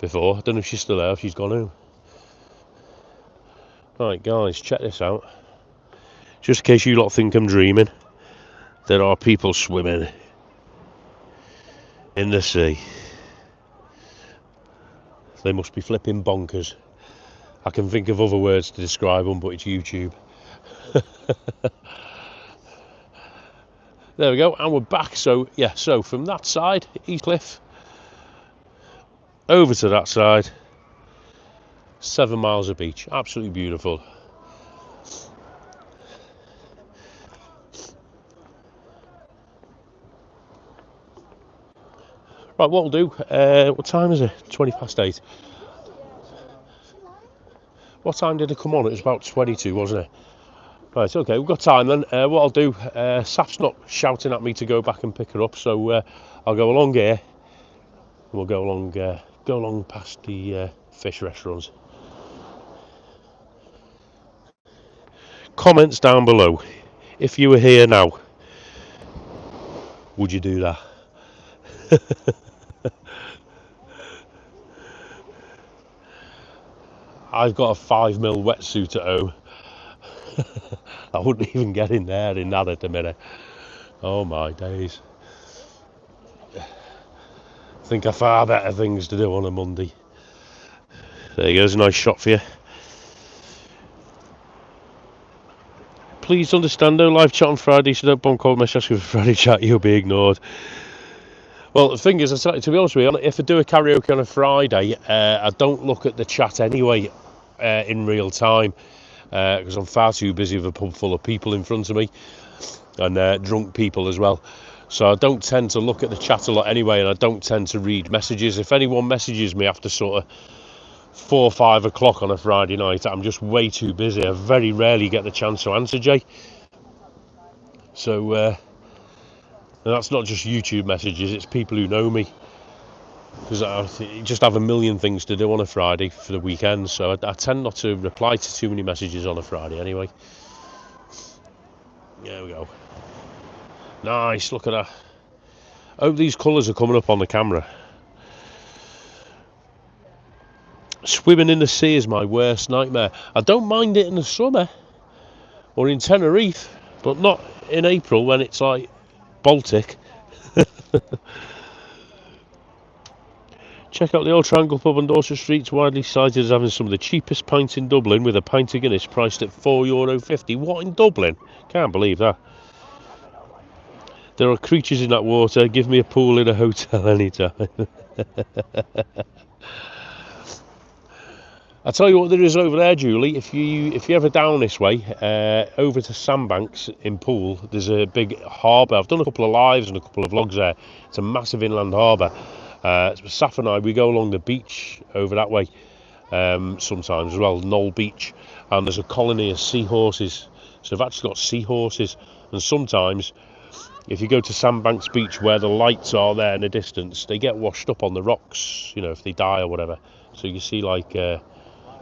before. I don't know if she's still there. If she's gone home. Right, guys, check this out. Just in case you lot think I'm dreaming, there are people swimming in the sea. They must be flipping bonkers. I can think of other words to describe them, but it's YouTube. There we go, and we're back. So yeah, so from that side, East Cliff, over to that side, 7 miles of beach, absolutely beautiful. Right, what we'll do, what time is it? 8:20. What time did it come on? It was about 22, wasn't it? Right, okay, we've got time then. What I'll do, Saf's not shouting at me to go back and pick her up, so I'll go along here, and we'll go along past the fish restaurants. Comments down below. If you were here now, would you do that? I've got a 5mm wetsuit at home. I wouldn't even get in there in that at the minute. Oh my days. I think I've far better things to do on a Monday. There you go, there's a nice shot for you. Please understand, no live chat on Friday, so don't bomb call message asking for Friday chat, you'll be ignored. Well, the thing is, to be honest with you, if I do a karaoke on a Friday, I don't look at the chat anyway in real time, because I'm far too busy with a pub full of people in front of me, and drunk people as well. So I don't tend to look at the chat a lot anyway, and I don't tend to read messages. If anyone messages me after sort of 4 or 5 o'clock on a Friday night, I'm just way too busy. I very rarely get the chance to answer, Jay. So and that's not just YouTube messages, it's people who know me, because I just have a million things to do on a Friday for the weekend, so I tend not to reply to too many messages on a Friday anyway. There we go. Nice, look at that. I hope these colours are coming up on the camera. Swimming in the sea is my worst nightmare. I don't mind it in the summer or in Tenerife, but not in April when it's like Baltic. Check out the Old Triangle pub on Dorset Street. It's widely cited as having some of the cheapest pints in Dublin, with a pint of Guinness priced at €4.50. What, in Dublin? Can't believe that. There are creatures in that water. Give me a pool in a hotel anytime. I'll tell you what there is over there, Julie. If you ever down this way, over to Sandbanks in Poole, there's a big harbour. I've done a couple of lives and a couple of vlogs there. It's a massive inland harbour. Saf and I, we go along the beach over that way sometimes as well, Knoll Beach, and there's a colony of seahorses. So they've actually got seahorses, and sometimes if you go to Sandbanks Beach where the lights are there in the distance, they get washed up on the rocks, you know, if they die or whatever. So you see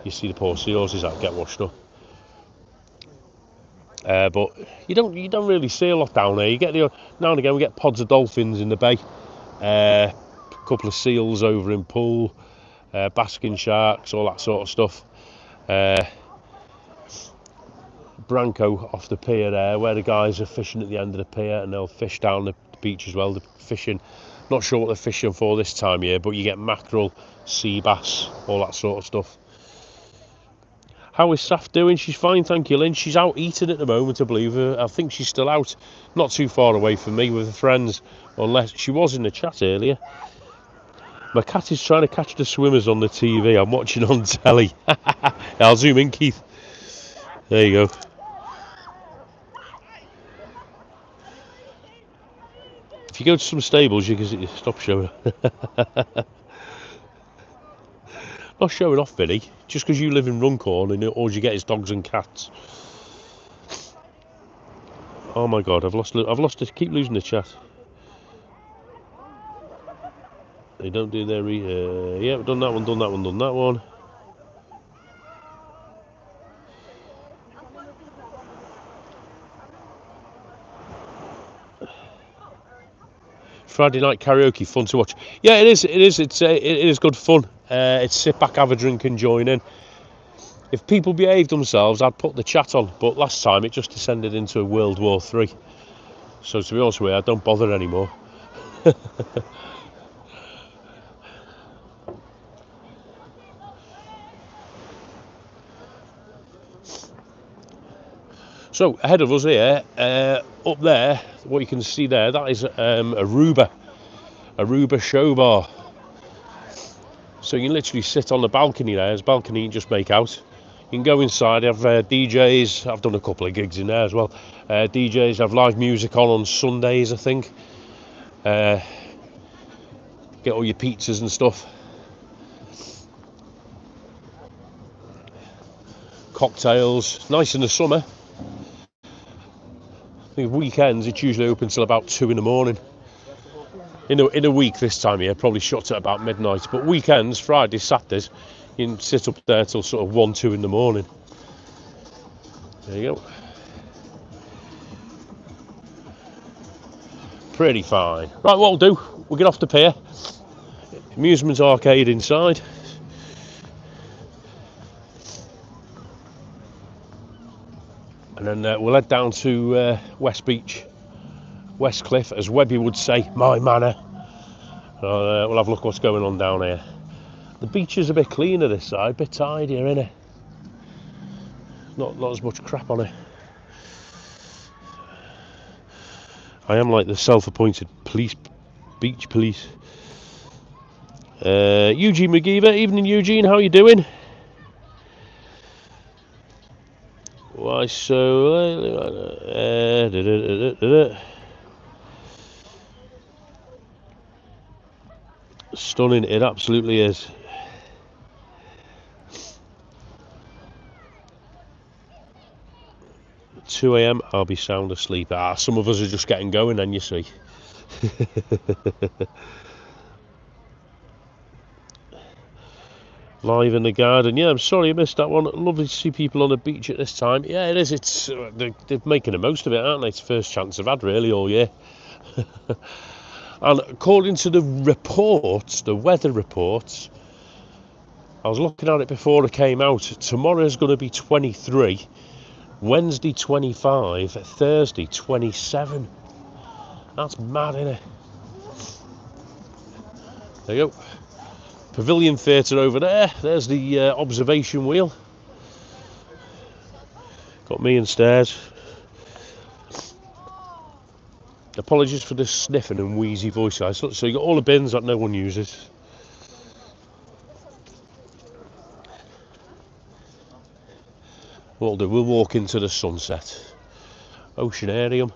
you see the poor seahorses that get washed up. But you don't really see a lot down there. You get now and again we get pods of dolphins in the bay. A couple of seals over in Poole, basking sharks, all that sort of stuff. Branco off the pier there, where the guys are fishing at the end of the pier, and they'll fish down the beach as well. They're fishing, not sure what they're fishing for this time of year, but you get mackerel, sea bass, all that sort of stuff. How is Saf doing? She's fine, thank you, Lynn. She's out eating at the moment, I believe. I think she's still out, not too far away from me with her friends, unless she was in the chat earlier. My cat is trying to catch the swimmers on the TV. I'm watching on telly. I'll zoom in, Keith. There you go. If you go to some stables, you can see, stop showing. Not showing off, Vinny. Just because you live in Runcorn and all you get is dogs and cats. Oh my God, I've lost it. Keep losing the chat. They don't do their yeah, done that one, done that one, done that one. Friday night karaoke, fun to watch. Yeah, it is. It is good fun. It's sit back, have a drink, and join in. If people behaved themselves, I'd put the chat on. But last time, it just descended into a World War III. So to be honest with you, I don't bother anymore. So ahead of us here, up there, what you can see there, that is Aruba show bar. So you can literally sit on the balcony there. There's a balcony you can just make out. You can go inside, have DJs. I've done a couple of gigs in there as well. DJs have live music on Sundays, I think. Get all your pizzas and stuff. Cocktails, nice in the summer. I think weekends it's usually open till about 2 in the morning. In a week this time of year, probably shuts at about midnight. But weekends, Fridays, Saturdays, you can sit up there till sort of 1, 2 in the morning. There you go. Pretty fine. Right, what we'll do, we'll get off the pier. Amusement arcade inside. And then we'll head down to West Beach, West Cliff, as Webby would say, my manor. We'll have a look what's going on down here. The beach is a bit cleaner this side, a bit tidier, innit? Not as much crap on it. I am like the self-appointed beach police. Eugene McGeever, evening Eugene, how are you doing? Why so... Stunning, it absolutely is. At 2 a.m, I'll be sound asleep. Some of us are just getting going then, you see. Live in the garden. Yeah, I'm sorry I missed that one. Lovely to see people on the beach at this time. Yeah, it is. They're making the most of it, aren't they? It's the first chance I've had really all year. And according to the reports, the weather reports, I was looking at it before it came out. Tomorrow's going to be 23, Wednesday 25, Thursday 27. That's mad, isn't it? There you go. Pavilion Theatre over there. There's the observation wheel. Got me and stairs. Apologies for this sniffing and wheezy voice, guys. So you got all the bins that no one uses. What we'll do, we'll walk into the sunset. Oceanarium.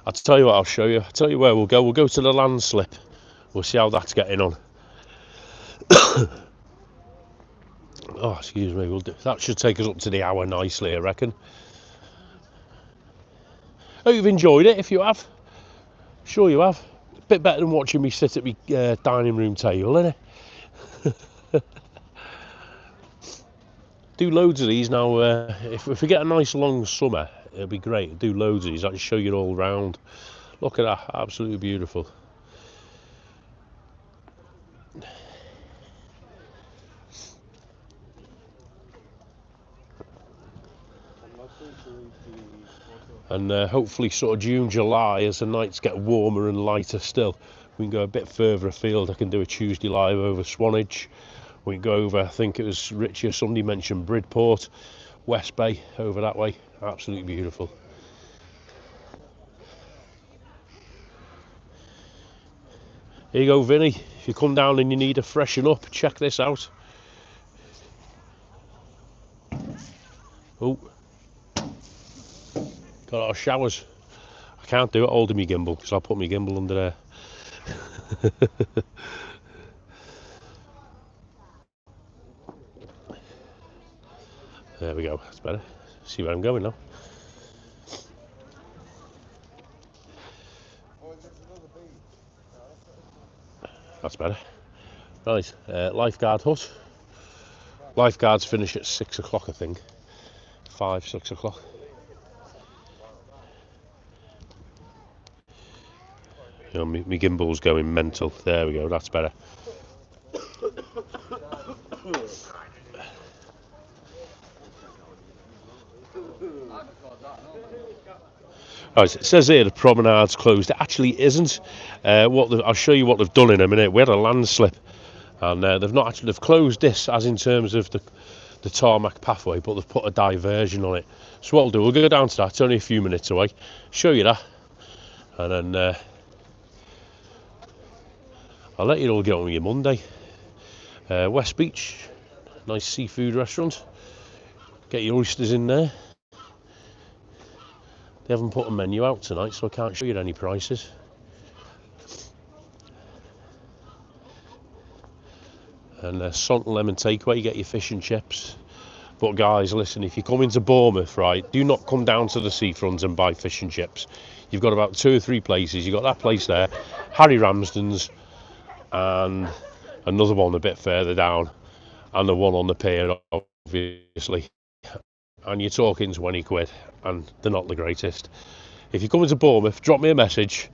I'll tell you what, I'll show you. I'll tell you where we'll go. We'll go to the landslip. We'll see how that's getting on. Oh, excuse me. We'll do. That should take us up to the hour nicely, I reckon. Hope you've enjoyed it. If you have, sure you have. A bit better than watching me sit at my dining room table, isn't it? Do loads of these now. If we get a nice long summer, it'll be great. Do loads of these. I can show you all round. Look at that, absolutely beautiful. And hopefully sort of June, July, as the nights get warmer and lighter still, we can go a bit further afield. I can do a Tuesday live over Swanage. We can go over, I think it was Richie or somebody mentioned Bridport, West Bay, over that way. Absolutely beautiful. Here you go, Vinny. If you come down and you need a freshen up, check this out. Oh. Got a lot of showers. I can't do it holding me gimbal because I'll put my gimbal under there. There we go, that's better. See where I'm going now. That's better. Right, lifeguard hut. Lifeguards finish at 6 o'clock, I think. 5, 6 o'clock. You know, my gimbal's going mental. There we go, that's better. Right, it says here the promenade's closed. It actually isn't. I'll show you what they've done in a minute. We had a landslip, and they've closed this as in terms of the tarmac pathway, but they've put a diversion on it. So what we'll do, we'll go down to that. It's only a few minutes away. Show you that, and then I'll let you all get on with your Monday. West Beach, nice seafood restaurant. Get your oysters in there. They haven't put a menu out tonight, so I can't show you any prices. And salt and lemon takeaway, you get your fish and chips. But guys, listen, if you come into Bournemouth, right, do not come down to the seafront and buy fish and chips. You've got about 2 or 3 places. You've got that place there, Harry Ramsden's, and another one a bit further down, and the one on the pier, obviously. And you're talking 20 quid, and they're not the greatest. If you come into Bournemouth, drop me a message,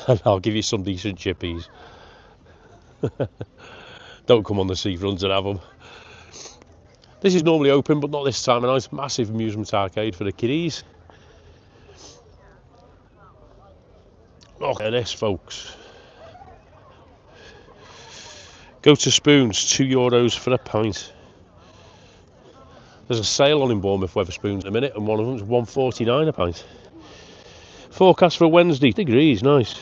and I'll give you some decent chippies. Don't come on the seafront and have them. This is normally open, but not this time. A nice massive amusement arcade for the kiddies. Look at this, folks. Go to Spoons, €2 for a pint. There's a sale on in Bournemouth Wetherspoons in a minute, and one of them's £1.49 a pint. Forecast for Wednesday, degrees, nice.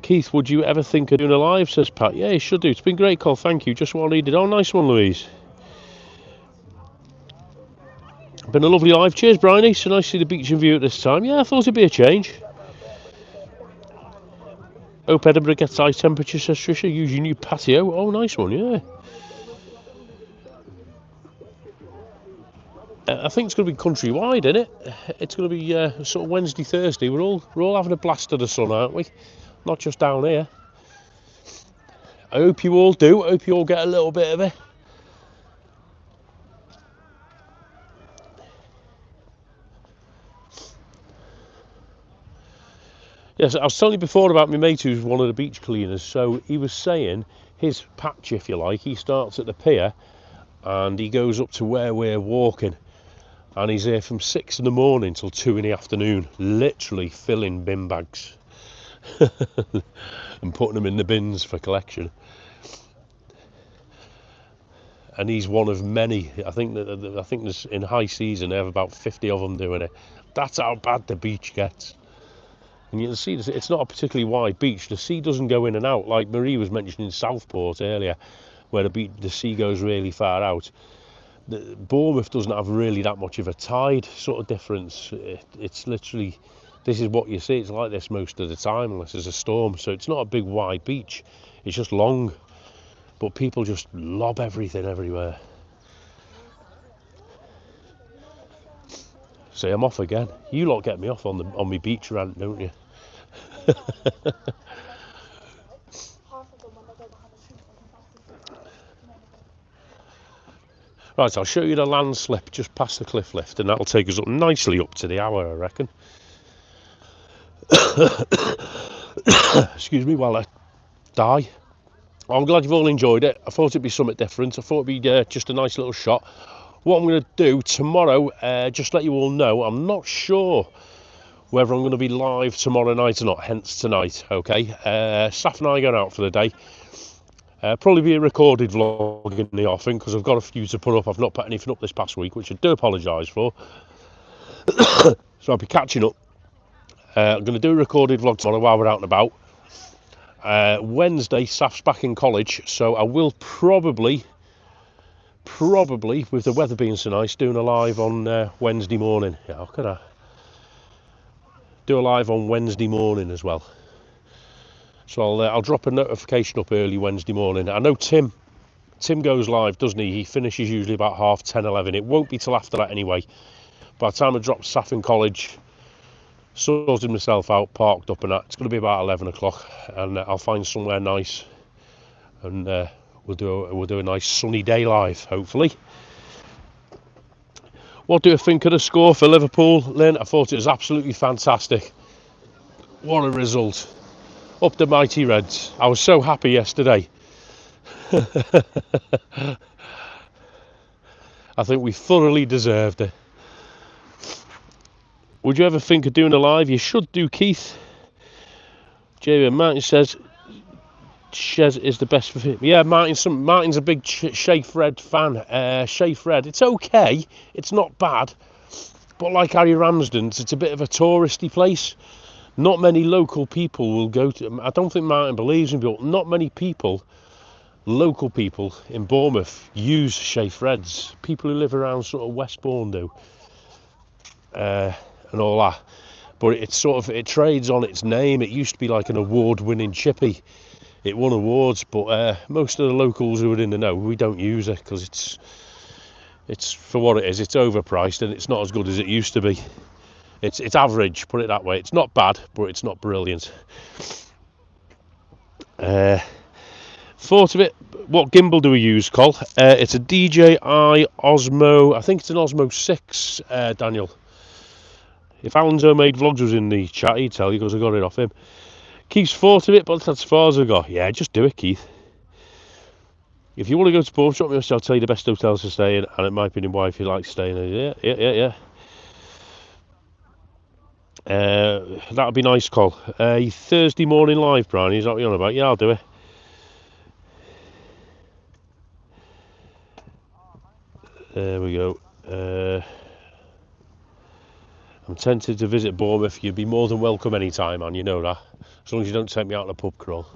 Keith, would you ever think of doing a live, says Pat? Yeah, you should do. It's been great, call, thank you. Just what I needed. Oh, nice one, Louise. Been a lovely live. Cheers, Bryony. So nice to see the beach in view at this time. Yeah, I thought it'd be a change. Hope Edinburgh gets high temperature, says Trisha. Use your new patio. Oh, nice one, yeah. I think it's going to be countrywide, isn't it? It's going to be sort of Wednesday, Thursday. We're all having a blast of the sun, aren't we? Not just down here. I hope you all do. I hope you all get a little bit of it. Yes, I was telling you before about my mate who's one of the beach cleaners. So he was saying his patch, if you like, he starts at the pier and he goes up to where we're walking. And he's here from 6 in the morning till 2 in the afternoon, literally filling bin bags and putting them in the bins for collection. And he's one of many. I think there's in high season they have about 50 of them doing it. That's how bad the beach gets. And you can see it's not a particularly wide beach. The sea doesn't go in and out like Marie was mentioning Southport earlier, where the sea goes really far out. Bournemouth doesn't have really that much of a tide sort of difference. It's literally, this is what you see. It's like this most of the time unless there's a storm. So it's not a big wide beach. It's just long. But people just lob everything everywhere. See, I'm off again. You lot get me off on my beach rant, don't you? Right, I'll show you the landslip just past the cliff lift, and that'll take us up nicely up to the hour, I reckon. Excuse me while I die. I'm glad you've all enjoyed it. I thought it'd be something different. I thought it'd be just a nice little shot. What I'm going to do tomorrow, just let you all know, I'm not sure whether I'm going to be live tomorrow night or not, hence tonight, okay? Saf and I are going out for the day. Probably be a recorded vlog in the offing because I've got a few to put up. I've not put anything up this past week, which I do apologise for. So I'll be catching up. I'm going to do a recorded vlog tomorrow while we're out and about. Wednesday, Saf's back in college, so I will probably, with the weather being so nice, doing a live on Wednesday morning. Yeah, how could I? Do a live on Wednesday morning as well. So I'll drop a notification up early Wednesday morning. I know Tim goes live, doesn't he? He finishes usually about 10:30, 11. It won't be till after that anyway. By the time I drop Saf in college, sorted myself out, parked up and that, it's going to be about 11 o'clock, and I'll find somewhere nice, and we'll do a nice sunny day live, hopefully. What do you think of the score for Liverpool, Lynn? I thought it was absolutely fantastic. What a result. Up the mighty Reds. I was so happy yesterday. I think we thoroughly deserved it. Would you ever think of doing a live? You should do, Keith. Jamie Martin says Shez is the best for him. Yeah, Martin's a big Shafe Red fan. Shafe Red, it's okay. It's not bad. But like Harry Ramsden's, it's a bit of a touristy place. Not many local people will go to. I don't think Martin believes in, but not many local people in Bournemouth use Shafe Reds. People who live around sort of Westbourne do, and all that. But it trades on its name. It used to be like an award-winning chippy. It won awards, but most of the locals who are in the know, we don't use it because it's for what it is. It's overpriced and it's not as good as it used to be. It's average, put it that way. It's not bad, but it's not brilliant. Thought of it. What gimbal do we use, Col? It's a DJI Osmo. I think it's an Osmo 6, Daniel. If Alan's Homemade Vlogs was in the chat, he'd tell you because I got it off him. Keith's thought of it, but that's as far as I got. Yeah, just do it, Keith. If you want to go to Bournemouth, drop me a message. I'll tell you the best hotels to stay in, and it might be in why if you like staying in. Yeah. That would be nice, Col. Thursday morning live, Brian. Is that what you're on about? Yeah, I'll do it. There we go. I'm tempted to visit Bournemouth. You'd be more than welcome anytime, man. You know that. As long as you don't take me out on a pub crawl.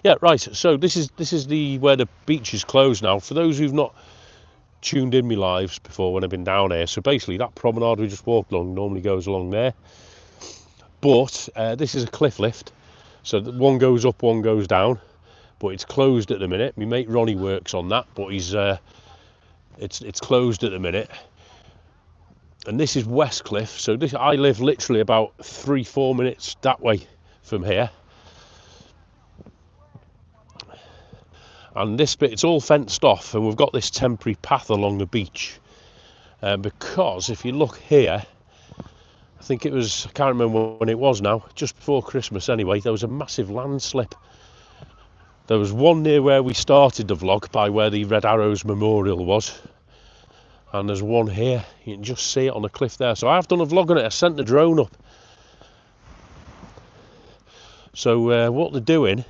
Yeah, right. So this is the where the beach is closed now. For those who've not tuned in my lives before when I've been down here, so basically that promenade we just walked along normally goes along there. But this is a cliff lift, so one goes up, one goes down. But it's closed at the minute. My mate Ronnie works on that, but he's it's closed at the minute. And this is West Cliff, so I live literally about 3-4 minutes that way from here. And this bit, it's all fenced off, and we've got this temporary path along the beach. Because if you look here, I think it was, I can't remember when it was now, just before Christmas anyway, there was a massive landslip. There was one near where we started the vlog, by where the Red Arrows Memorial was. And there's one here, you can just see it on the cliff there. So I've done a vlog on it, I sent the drone up. So what they're doing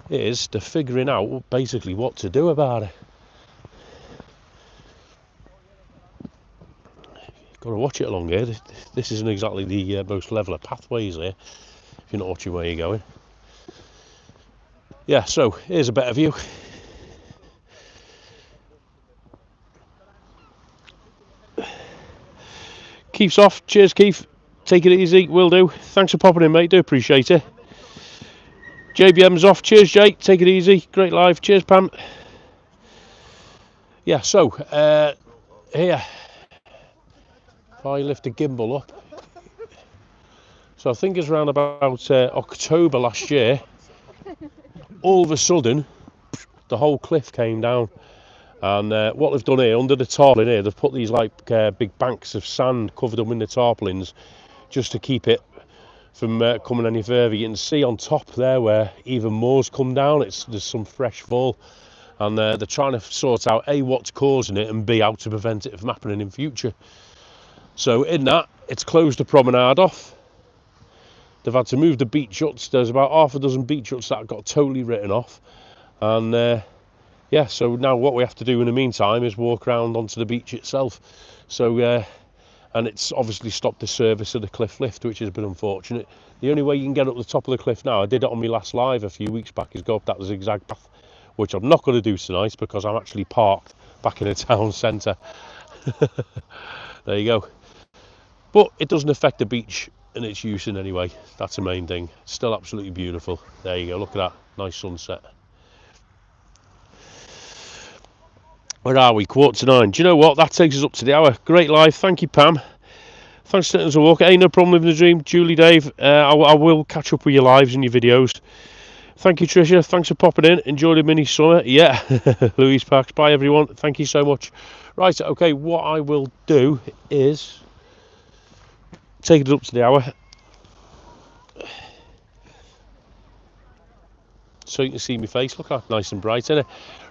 is they're figuring out basically what to do about it. Got to watch it along here. This isn't exactly the most level of pathways here, if you're not watching where you're going. Yeah, so here's a better view. Keith's off. Cheers, Keith. Take it easy. Will do. Thanks for popping in, mate. Do appreciate it. JBM's off. Cheers, Jake. Take it easy. Great live. Cheers, Pam. Yeah, so here, if I lift the gimbal up, so I think it's around about October last year, all of a sudden the whole cliff came down. And what they've done here, under the tarpaulin here, they've put these like big banks of sand, covered them in the tarpaulins, just to keep it from coming any further. You can see on top there where even more's come down, there's some fresh fall. And they're trying to sort out A, what's causing it, and B, how to prevent it from happening in future. So in that, it's closed the promenade off. They've had to move the beach huts. There's about half a dozen beach huts that got totally written off. And yeah, so now what we have to do in the meantime is walk around onto the beach itself. So, and it's obviously stopped the service of the cliff lift, which has been unfortunate. The only way you can get up the top of the cliff now, I did it on my last live a few weeks back, is go up that zigzag path, which I'm not going to do tonight because I'm actually parked back in the town centre. There you go. But it doesn't affect the beach and its use in any way. That's the main thing. It's still absolutely beautiful. There you go. Look at that nice sunset. Where are we? 8:45. Do you know what? That takes us up to the hour. Great live. Thank you, Pam. Thanks for taking us a walk. Ain't no problem living the dream. Julie, Dave, I will catch up with your lives and your videos. Thank you, Tricia. Thanks for popping in. Enjoy the mini summer. Yeah. Louise Parks. Bye, everyone. Thank you so much. Right. Okay. What I will do is take it up to the hour, so you can see my face. Look how nice and bright, isn't it?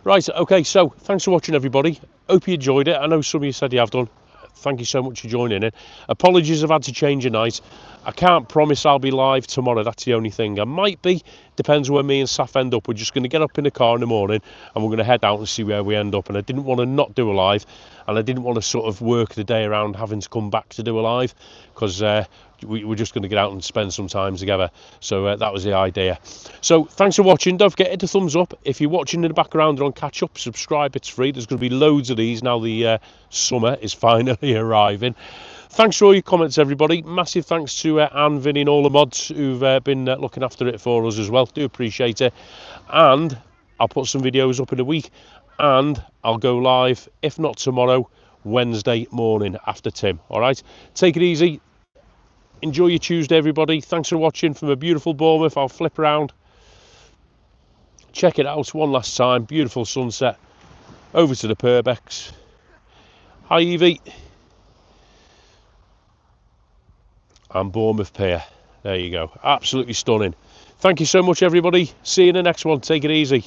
Right, okay, so thanks for watching, everybody. Hope you enjoyed it. I know some of you said you have done. Thank you so much for joining in. Apologies, I've had to change a night. I can't promise I'll be live tomorrow. That's the only thing. I might be. Depends where me and Saf end up. We're just going to get up in the car in the morning and we're going to head out and see where we end up. And I didn't want to not do a live, and I didn't want to sort of work the day around having to come back to do a live, because we're just going to get out and spend some time together. So that was the idea. So thanks for watching. Don't forget, hit the thumbs up. If you're watching in the background or on catch up, subscribe. It's free. There's going to be loads of these now the summer is finally arriving. Thanks for all your comments, everybody. Massive thanks to Anne, Vinny and all the mods who've been looking after it for us as well. Do appreciate it. And I'll put some videos up in a week, and I'll go live, if not tomorrow, Wednesday morning after Tim. All right, take it easy. Enjoy your Tuesday, everybody. Thanks for watching from a beautiful Bournemouth. I'll flip around. Check it out one last time. Beautiful sunset. Over to the Purbex. Hi, Evie. And Bournemouth Pier. There you go. Absolutely stunning. Thank you so much, everybody. See you in the next one. Take it easy.